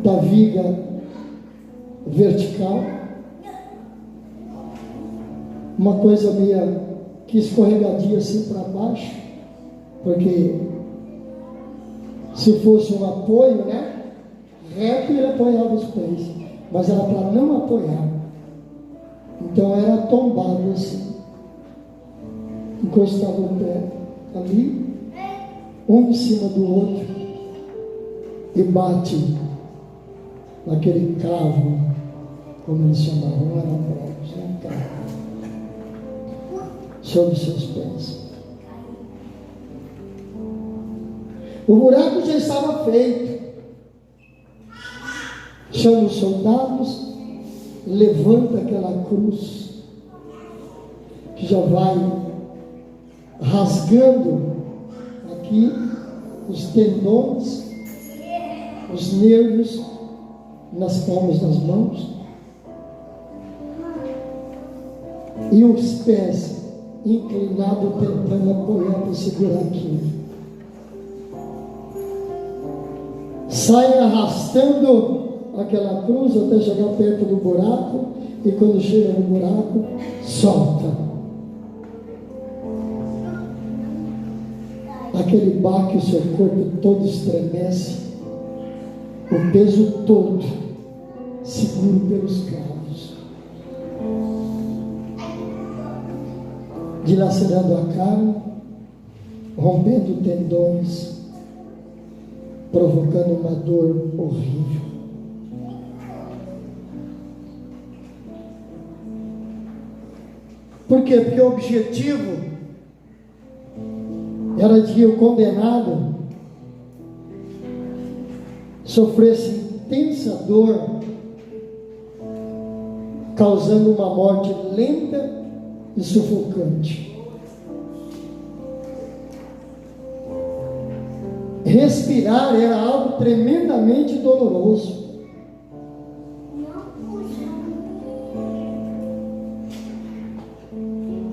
da viga vertical, uma coisa meio que escorregadia assim para baixo, porque se fosse um apoio, né, reto, ele apoiava os pés, mas era para não apoiar, então era tombado assim, encostava o pé ali, um em cima do outro, e bate naquele cravo, como eles chamavam, não eram pregos, né, cravo, sobre seus pés. O buraco já estava feito. Chama os soldados, levanta aquela cruz, que já vai rasgando aqui os tendões, os nervos nas palmas das mãos, e os pés inclinados tentando apoiar para segurar aquilo. Sai arrastando aquela cruz até chegar perto do buraco, e quando chega no buraco, solta. Aquele baque, o seu corpo todo estremece, o peso todo seguro pelos cravos, dilacerando a carne, rompendo tendões, provocando uma dor horrível. Por quê? Porque o objetivo era de que o condenado sofresse intensa dor, causando uma morte lenta e sufocante. Respirar era algo tremendamente doloroso.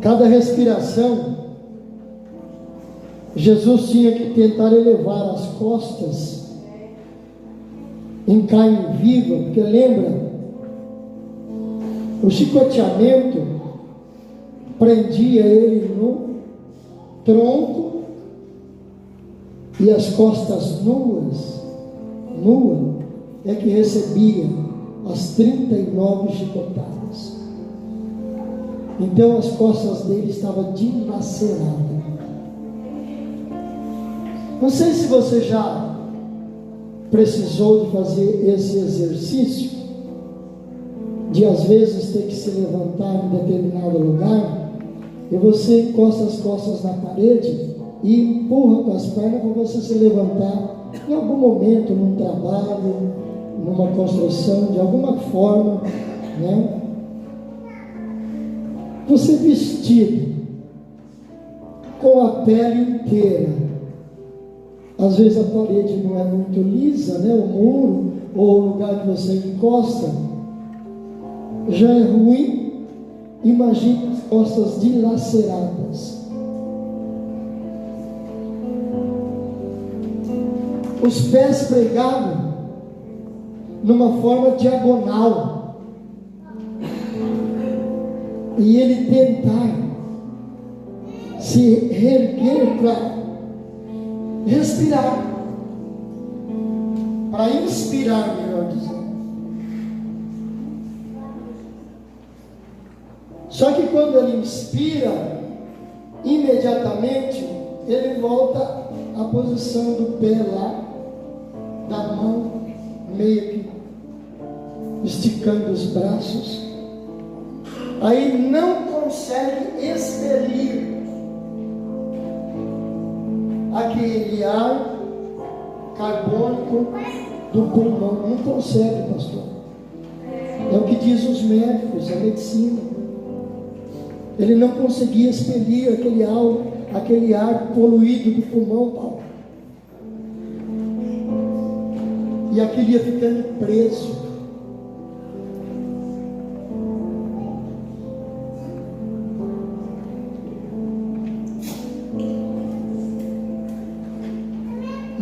Cada respiração, Jesus tinha que tentar elevar as costas em carne viva, porque lembra, o chicoteamento prendia ele no tronco e as costas nuas é que recebia as 39 chicotadas. Então as costas dele estavam dilaceradas. Não sei se você já precisou de fazer esse exercício, de às vezes ter que se levantar em determinado lugar, e você encosta as costas na parede e empurra com as pernas para você se levantar em algum momento, num trabalho, numa construção, de alguma forma, né? Você vestido com a pele inteira, às vezes a parede não é muito lisa, né? O muro ou o lugar que você encosta, já é ruim, imagine as costas dilaceradas. Os pés pregados numa forma diagonal, e ele tentar se reerguer para respirar, para inspirar, melhor dizendo. Só que quando ele inspira, imediatamente ele volta à posição do pé lá, da mão, meio que esticando os braços. Aí não consegue expelir aquele ar carbônico do pulmão. Não consegue, pastor. É o que diz os médicos, a medicina. Ele não conseguia expelir aquele ar poluído do pulmão, Paulo. E aquilo ia ficando preso.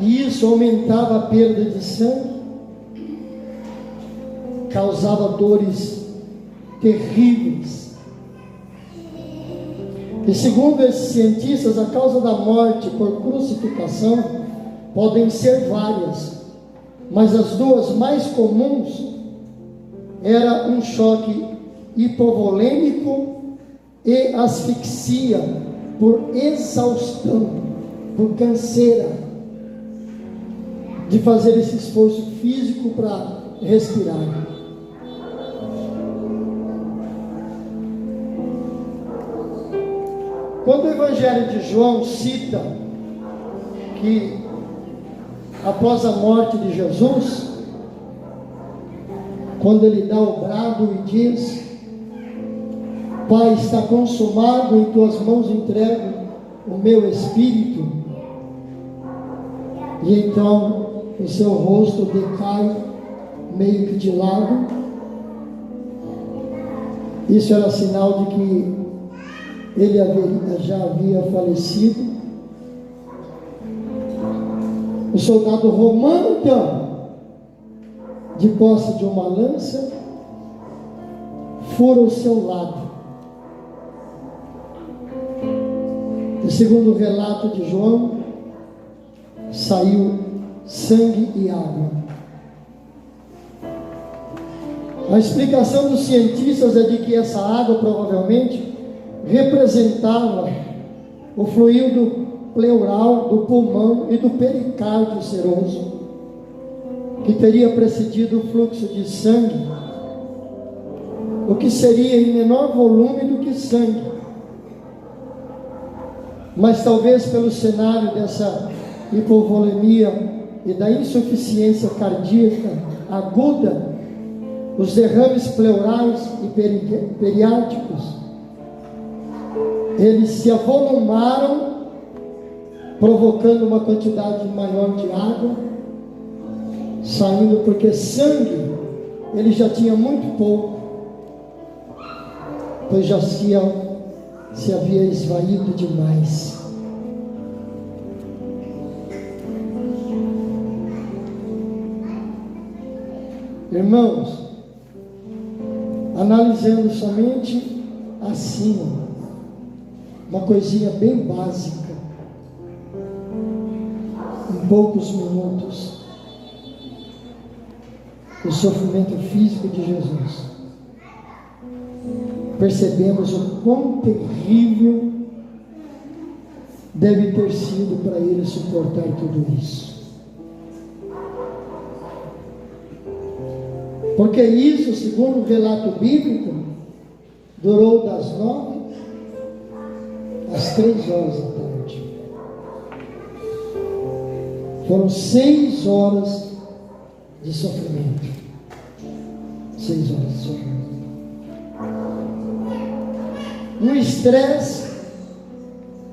E isso aumentava a perda de sangue, causava dores terríveis. E segundo esses cientistas, a causa da morte por crucificação podem ser várias, mas as duas mais comuns era um choque hipovolêmico e asfixia por exaustão, por canseira, de fazer esse esforço físico para respirar. Quando o Evangelho de João cita que após a morte de Jesus, quando ele dá o brado e diz: Pai, está consumado, em tuas mãos entrego o meu espírito, e então o seu rosto decai meio que de lado. Isso era sinal de que ele já havia falecido. O soldado romano, então, de posse de uma lança, fura o seu lado. E segundo o relato de João, saiu sangue e água. A explicação dos cientistas é de que essa água provavelmente representava o fluido pleural do pulmão e do pericárdio seroso, que teria precedido o fluxo de sangue, o que seria em menor volume do que sangue, mas talvez pelo cenário dessa hipovolemia e da insuficiência cardíaca aguda, os derrames pleurais e periáticos, eles se avolumaram, provocando uma quantidade maior de água saindo, porque sangue ele já tinha muito pouco, pois já se havia esvaído demais. Irmãos, analisando somente acima, uma coisinha bem básica, em poucos minutos, o sofrimento físico de Jesus, percebemos o quão terrível deve ter sido para ele suportar tudo isso. Porque isso, segundo o relato bíblico, durou das 9 às 3 horas da tarde. Foram 6 horas de sofrimento. 6 horas de sofrimento. Um estresse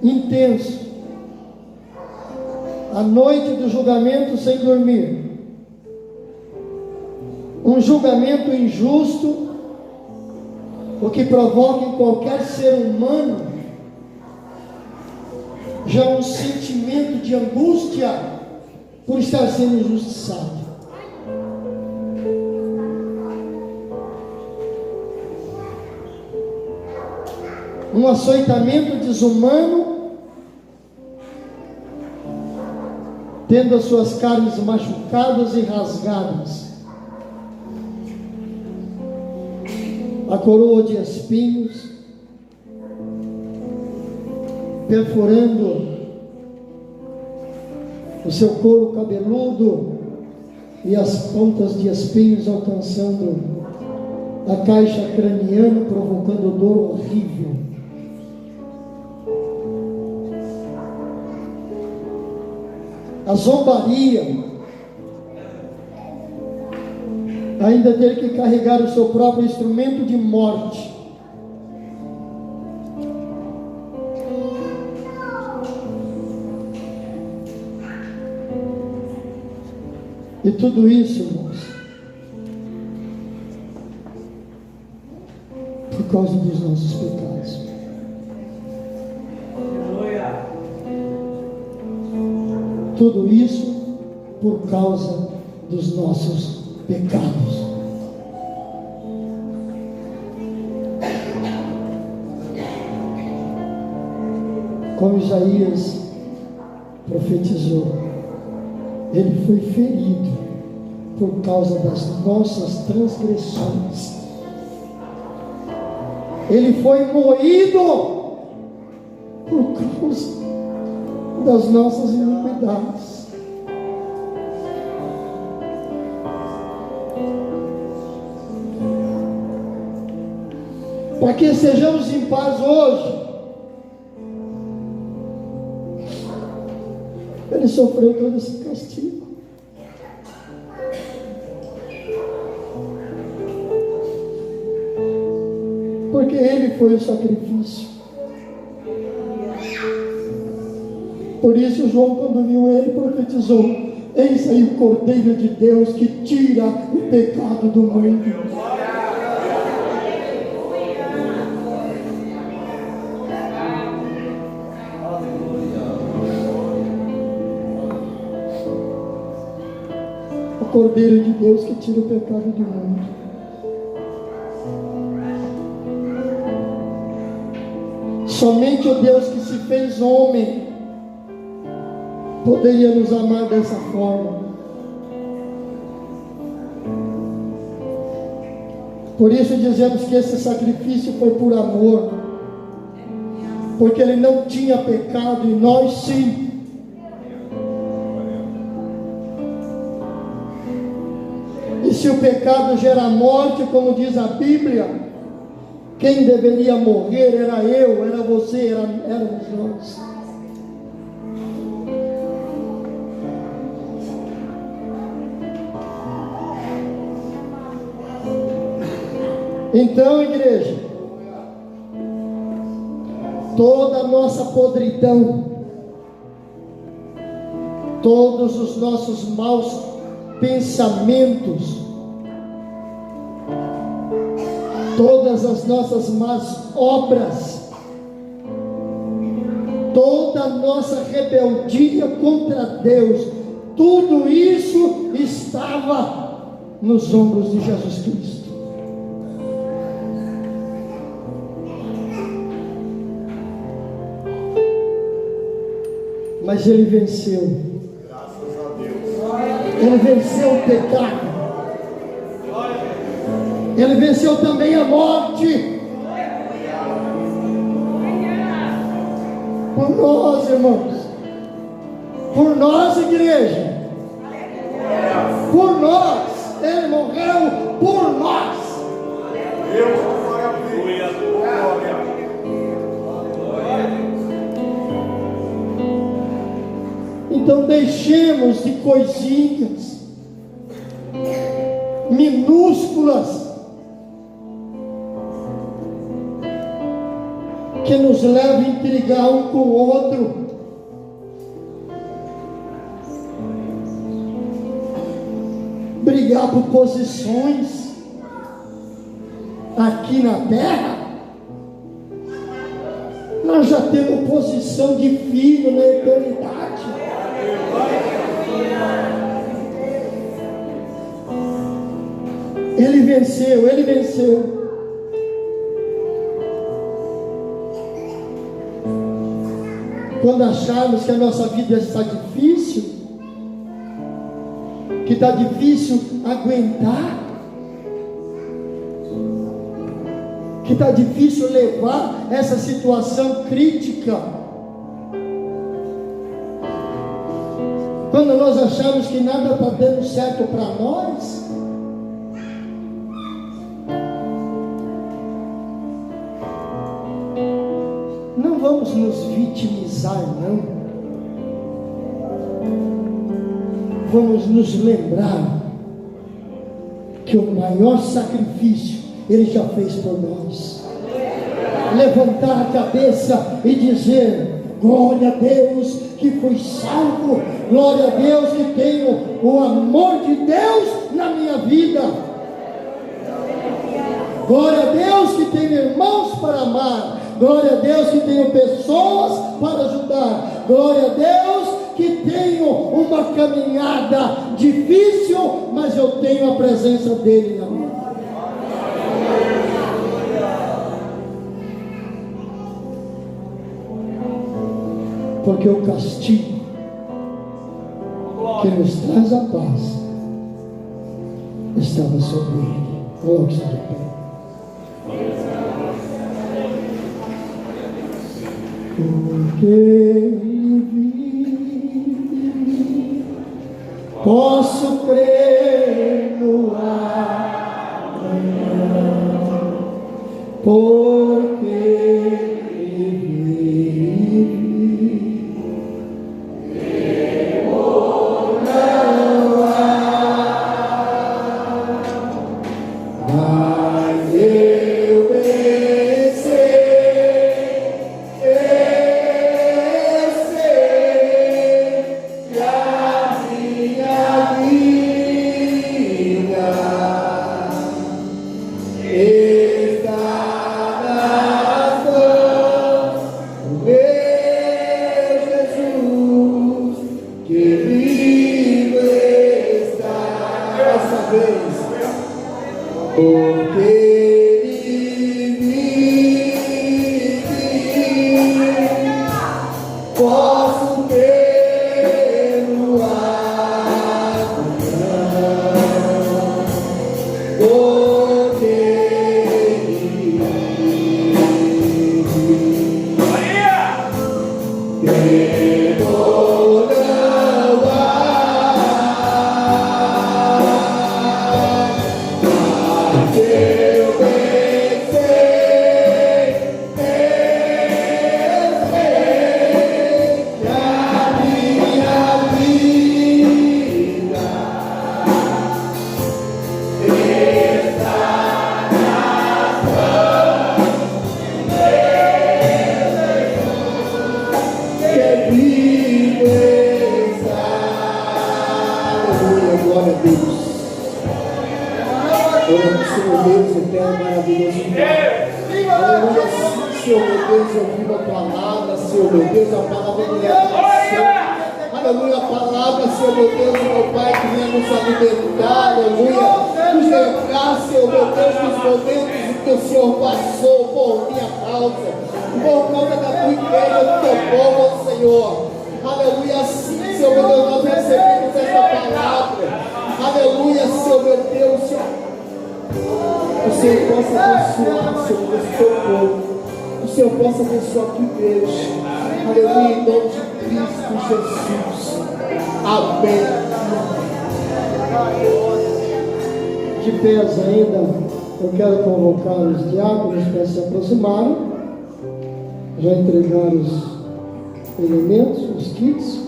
intenso. A noite do julgamento sem dormir. Um julgamento injusto o que provoca em qualquer ser humano já um sentimento de angústia por estar sendo injustiçado. Um açoitamento desumano, tendo as suas carnes machucadas e rasgadas, a coroa de espinhos, perfurando o seu couro cabeludo e as pontas de espinhos alcançando a caixa craniana, provocando dor horrível. A zombaria, ainda ter que carregar o seu próprio instrumento de morte. E tudo isso, irmãos, por causa dos nossos pecados. Tudo isso por causa dos nossos pecados. Como Isaías profetizou, ele foi ferido por causa das nossas transgressões. Ele foi moído por causa das nossas iniquidades. Para que sejamos em paz hoje, ele sofreu todo esse castigo. Porque ele foi o sacrifício. Por isso João, quando viu ele, profetizou: eis aí o Cordeiro de Deus que tira o pecado do mundo. O Cordeiro de Deus que tira o pecado do mundo. Somente o Deus que se fez homem poderia nos amar dessa forma. Por isso dizemos que esse sacrifício foi por amor, porque ele não tinha pecado e nós sim. E se o pecado gera morte, como diz a Bíblia, quem deveria morrer era eu, era você, éramos nós. Então, igreja, toda a nossa podridão, todos os nossos maus pensamentos, todas as nossas más obras, toda a nossa rebeldia contra Deus, tudo isso estava nos ombros de Jesus Cristo. Mas ele venceu. Graças a Deus. Ele venceu o pecado. Ele venceu também a morte. Por nós, irmãos. Por nós, igreja. Por nós. Ele morreu por nós. Deus, glória a Deus. Então deixemos de coisinhas minúsculas que nos levam a intrigar um com o outro. Brigar por posições. aqui na terra, nós já temos posição de filho na eternidade. Ele venceu, ele venceu. Quando acharmos que a nossa vida está difícil, que está difícil aguentar, que está difícil levar essa situação crítica, quando nós achamos que nada está dando certo para nós, não vamos nos vitimizar, não. Vamos nos lembrar que o maior sacrifício Ele já fez por nós. Levantar a cabeça e dizer: glória a Deus que fui salvo, glória a Deus que tenho o amor de Deus na minha vida, glória a Deus que tenho irmãos para amar, glória a Deus que tenho pessoas para ajudar, glória a Deus que tenho uma caminhada difícil, mas eu tenho a presença dEle na minha vida. Porque o castigo que nos traz a paz estava sobre Ele. Coloque-se de pé. Porque Ele vive, posso crer no amanhã. Porque Ele vive, temor não há. Mas eu os diáconos para se aproximarem, já entregar os elementos, os kits.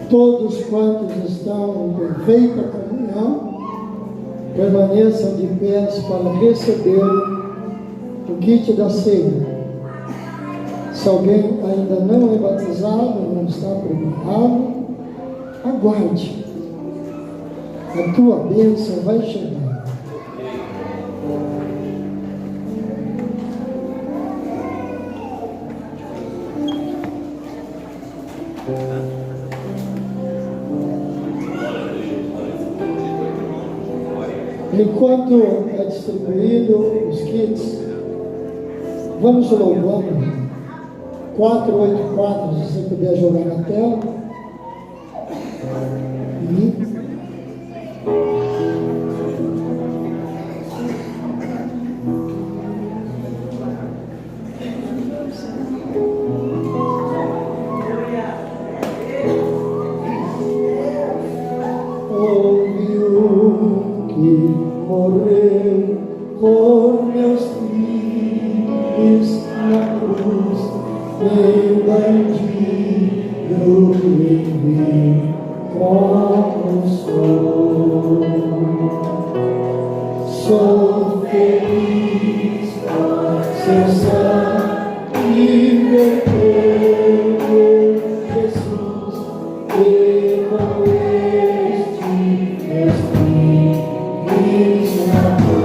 Todos quantos estão em perfeita comunhão, permaneçam de pé para receber o kit da ceia. Se alguém ainda não é batizado, não está preparado, aguarde. A tua bênção vai chegar. Enquanto é distribuído os kits, vamos louvando. 484, se você puder jogar na tela. Houve um que morreu por meus filhos na cruz. Meu bandido me como sou. Sou feliz por seu sangue verteu, Jesus, e com este meus filhos na mão.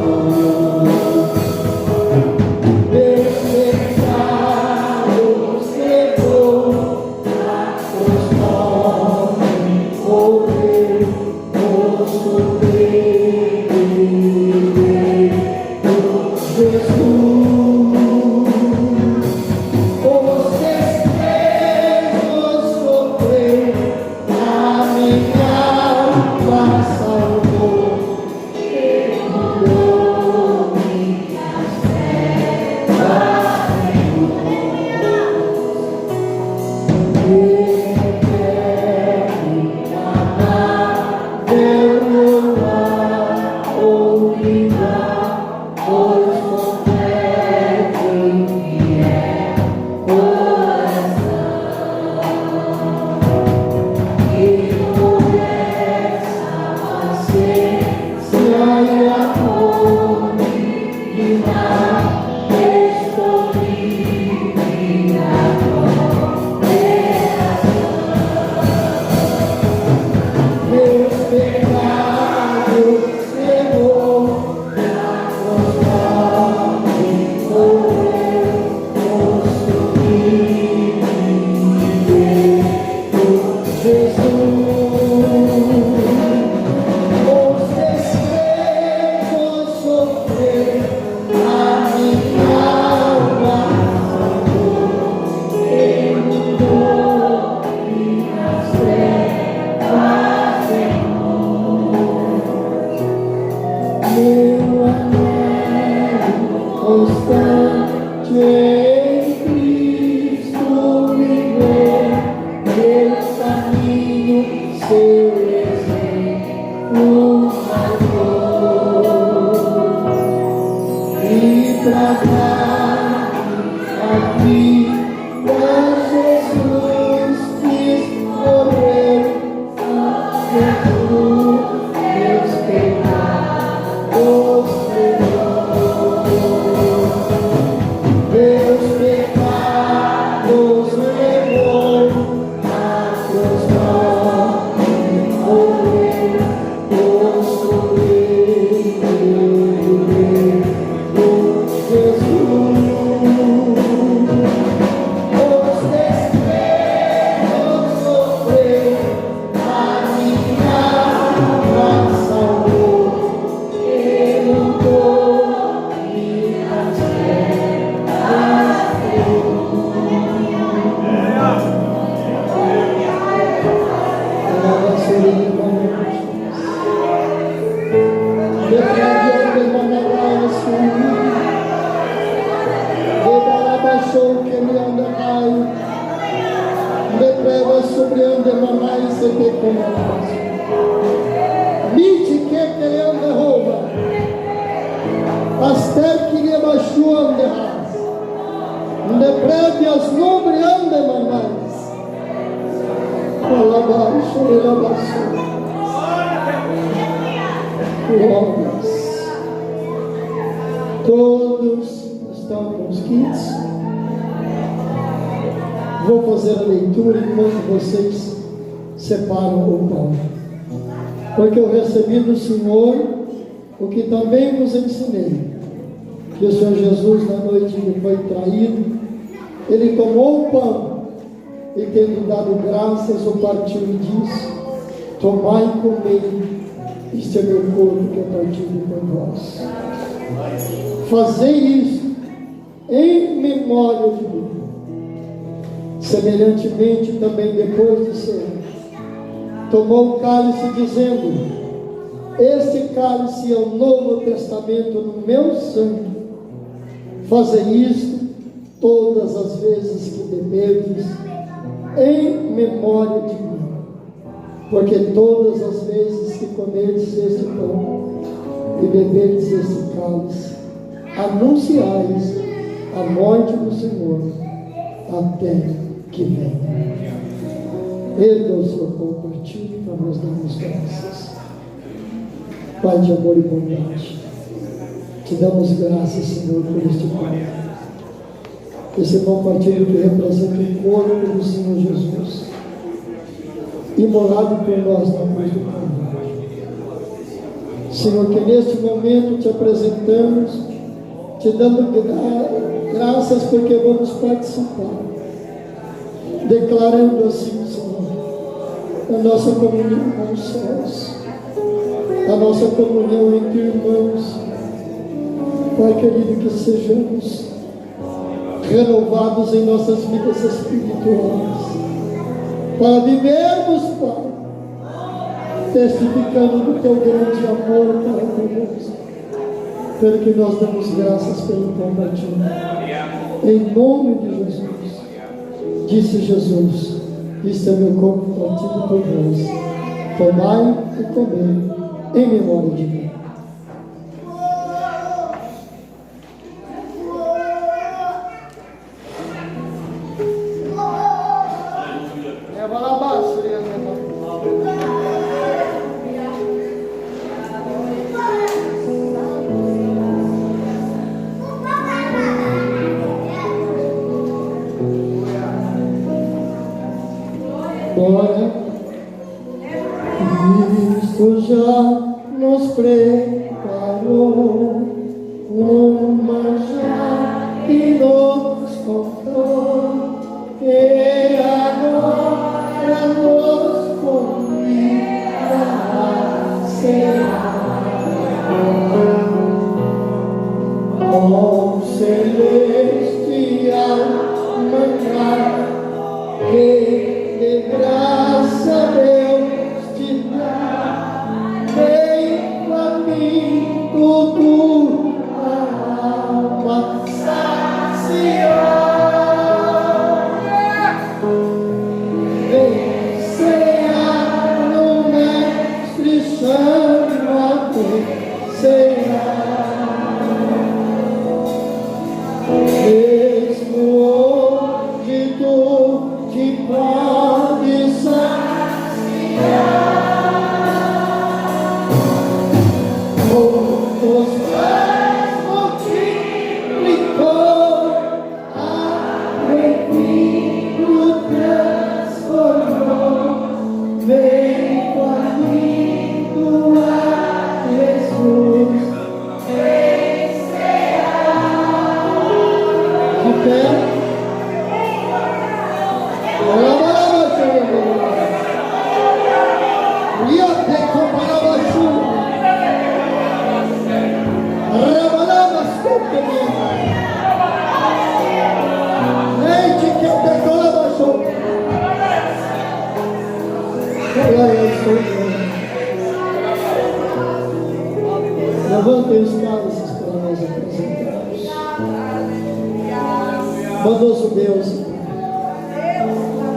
Glórias. Todos estão com os kits. Vou fazer a leitura enquanto vocês separam o pão. Porque eu recebi do Senhor o que também vos ensinei. Que o Senhor Jesus, na noite que foi traído, Ele tomou o pão e, tendo dado graças, o partiu e disse: tomai e comei, este é meu corpo que é partido por vós. Fazei isso em memória de mim. Semelhantemente, também depois de cear, tomou o cálice, dizendo: este cálice é o novo testamento no meu sangue. Fazei isto todas as vezes que beberdes, em memória de mim. Porque todas as vezes que comerdes este pão e beberdes este cálice, anunciais a morte do Senhor até que venha. Erga o seu pão partido para nós darmos graças. Pai de amor e bondade, te damos graças, Senhor, por este pão. Esse pão partido que representa o corpo do Senhor Jesus, imolado por nós na cruz do Calvário. Senhor, que neste momento te apresentamos, te dando graças porque vamos participar, declarando assim, Senhor, a nossa comunhão com os céus, a nossa comunhão entre irmãos. Pai querido, que sejamos renovados em nossas vidas espirituais, para vivermos, Pai, testificando do teu grande amor para conosco, pelo que nós damos graças pelo pão partido. Em nome de Jesus, disse Jesus: isto é meu corpo partido por vós, tomai e comei em memória de mim. Glória, Cristo já nos preparou um manjar que nos comprou, e agora nos convida a cear com celestial manjar que de graça Deus te dá, vem faminto tua alma saciar, vem cear no Mestre, chama-te cear, mesmo onde tu te pode saciar, os pés multiplicou, alegria transformou, vem comigo a Jesus, vem cear. De pé. Levantem os cálices para nós apresentarmos. Bondoso Deus,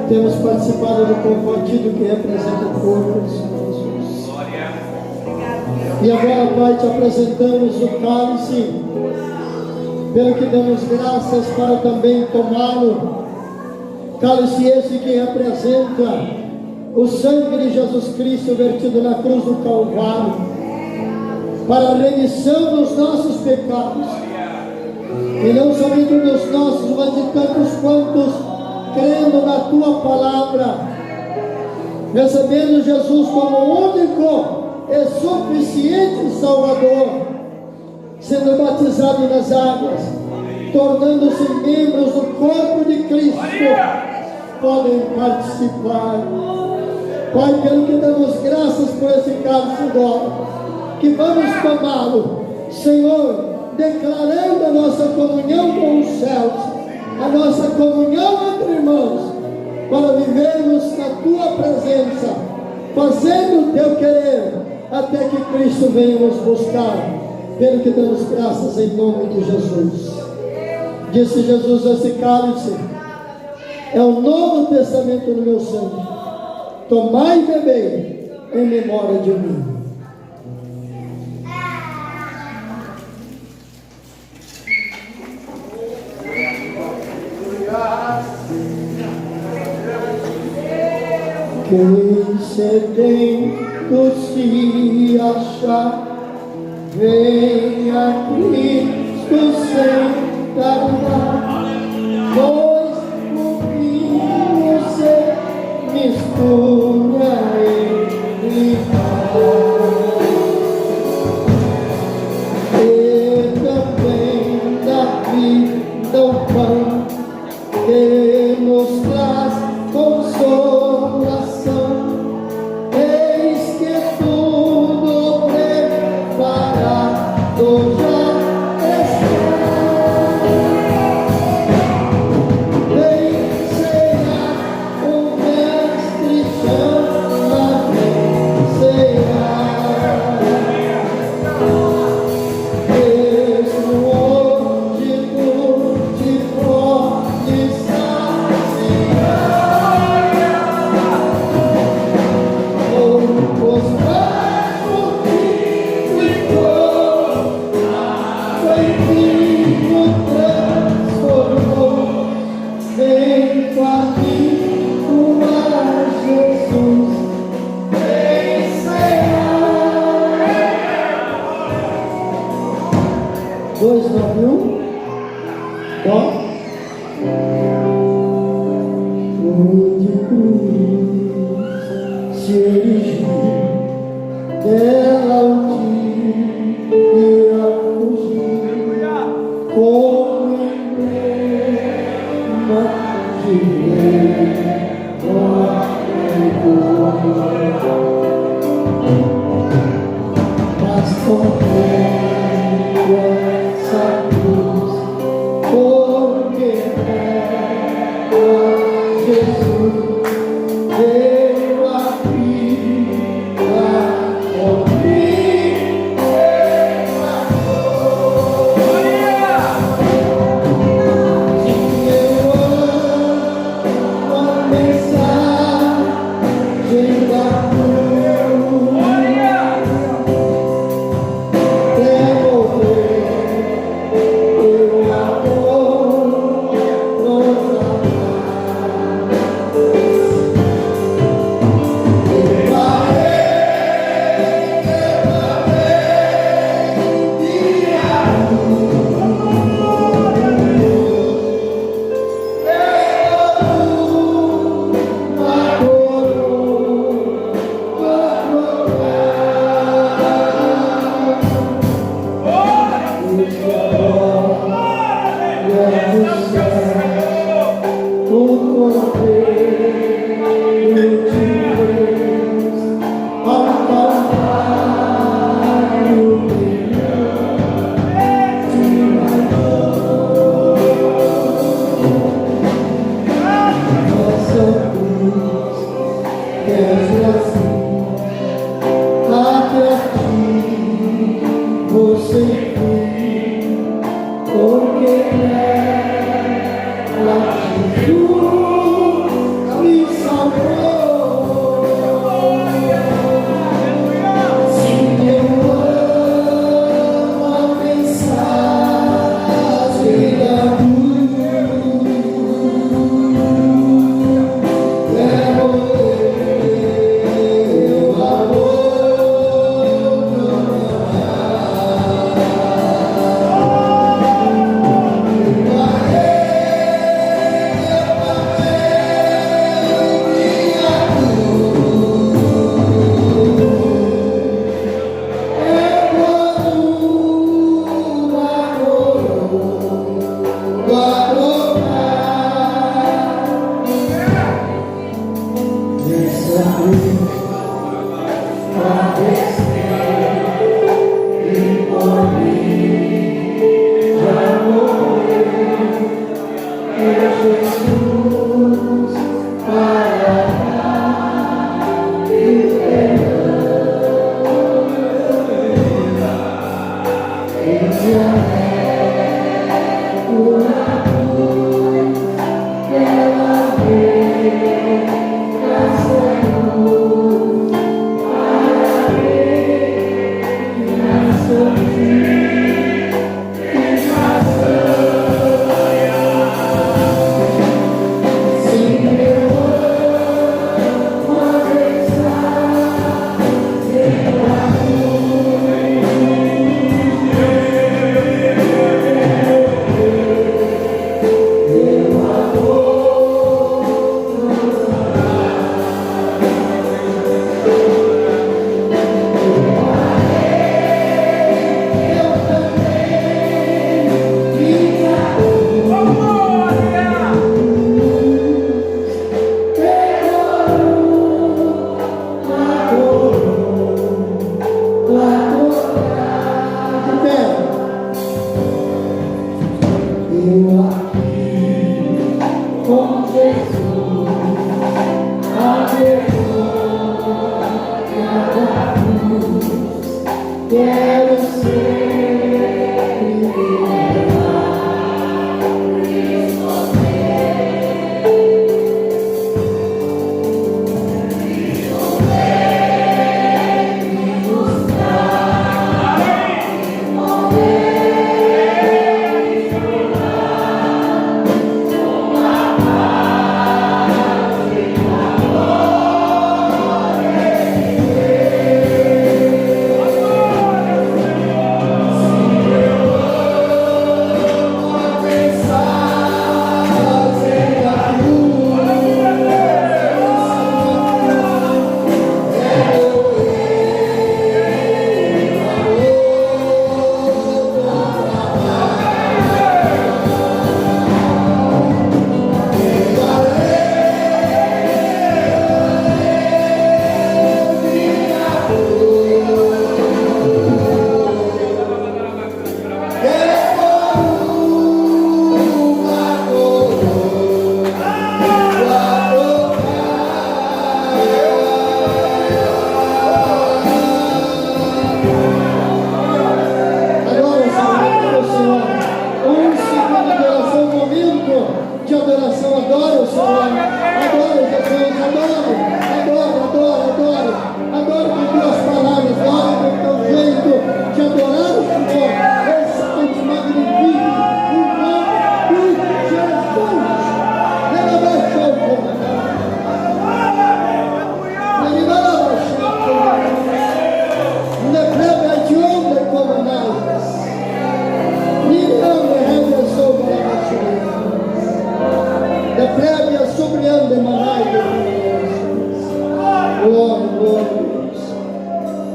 temos participado do pão partido que representa o corpo do Senhor Jesus. E agora, Pai, te apresentamos o cálice, pelo que damos graças para também tomá-lo. Cálice esse que representa o sangue de Jesus Cristo vertido na cruz do Calvário, para a remissão dos nossos pecados e não somente dos nossos, mas de tantos quantos crendo na tua palavra, recebendo Jesus como único e suficiente Salvador, sendo batizado nas águas, tornando-se membros do corpo de Cristo, podem participar. Pai, pelo que damos graças por esse cálice agora, que vamos tomá-lo, Senhor, declarando a nossa comunhão com os céus, a nossa comunhão entre irmãos, para vivermos na tua presença, fazendo o teu querer, até que Cristo venha nos buscar. Pelo que damos graças em nome de Jesus. Disse Jesus: esse cálice é o Novo Testamento no meu sangue. Tomai e bebei em memória de mim. Quem sedento se achar, venha Cristo sem tardar, pois o vinho se mistura em e também da vida o pão que nos traz consolação. Eis que tudo preparado já está. Vem cear, o mestre chama, vem cear. Mesmo hoje tu te podes saciar. Os passos que ficou, foi vinho transformou. Vem comigo a Jesus, vem cear. 291, ó. Onde cruz se erigiu, dela o dia fugir, como emblema de mas com essa cruz, porque Jesus veio a vida por mim, se eu amo a mensagem da cruz, devolver o amor nos amar. Você porque ela Jesus me salvou. Se eu amo a mensagem da cruz,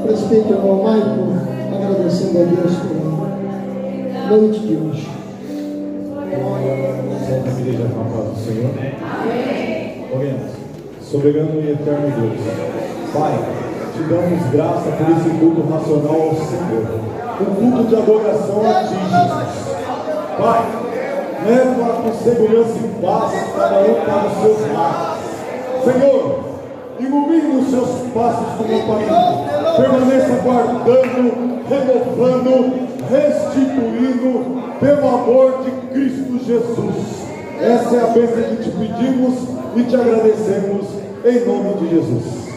Presbítero irmão Michael, agradecendo a Deus pela noite de hoje. Santa igreja com a paz do Senhor. Oremos. Soberano e eterno Deus, Pai, te damos graça por esse culto racional ao Senhor, um culto de adoração a ti, Jesus. Pai, leva com segurança e paz cada um para os seus lares. Senhor, ilumine os seus passos com lamparina, permaneça guardando, renovando, restituindo, pelo amor de Cristo Jesus. Essa é a bênção que te pedimos e te agradecemos, em nome de Jesus.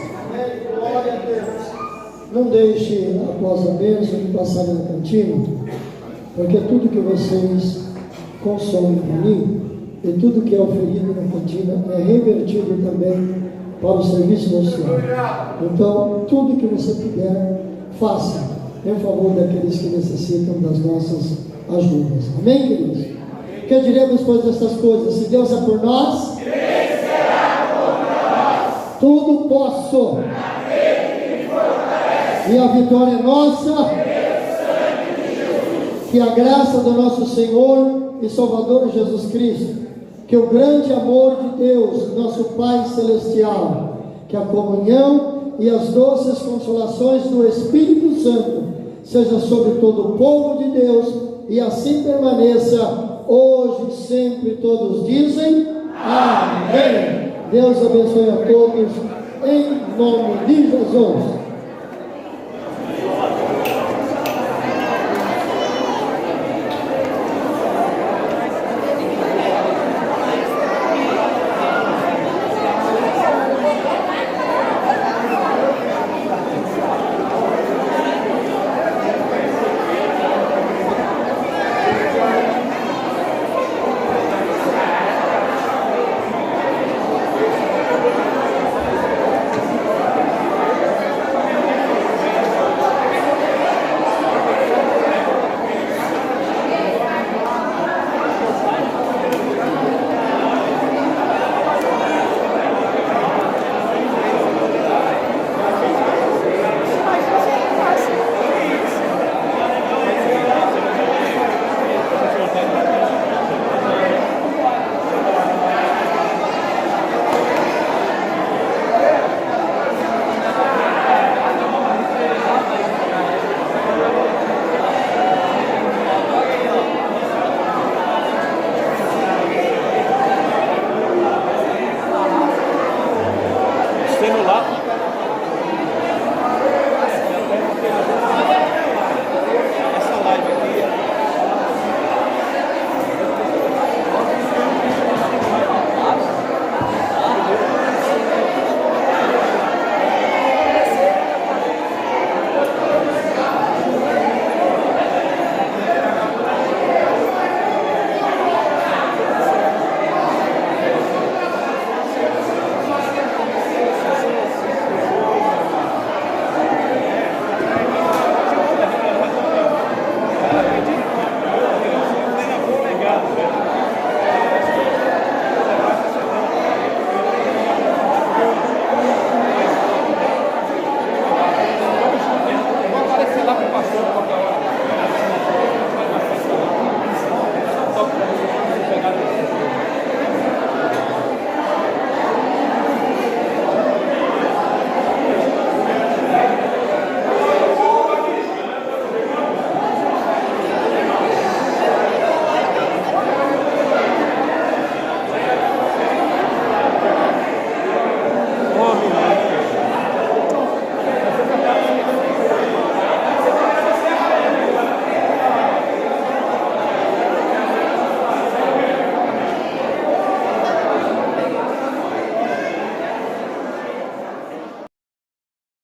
Glória a Deus. Não deixe, após a bênção, de passarem na cantina, porque tudo que vocês consomem para mim e tudo que é oferido na cantina é revertido também para o serviço social. Então, tudo que você puder, faça em favor daqueles que necessitam das nossas ajudas. Amém, queridos? Que diremos depois dessas coisas? Se Deus é por nós, quem será contra nós? Tudo posso. E a vitória é nossa. Que a graça do nosso Senhor e Salvador Jesus Cristo, que o grande amor de Deus, nosso Pai Celestial, que a comunhão e as doces consolações do Espírito Santo seja sobre todo o povo de Deus e assim permaneça hoje e sempre. Todos dizem amém. Deus abençoe a todos em nome de Jesus. Tem no lápis.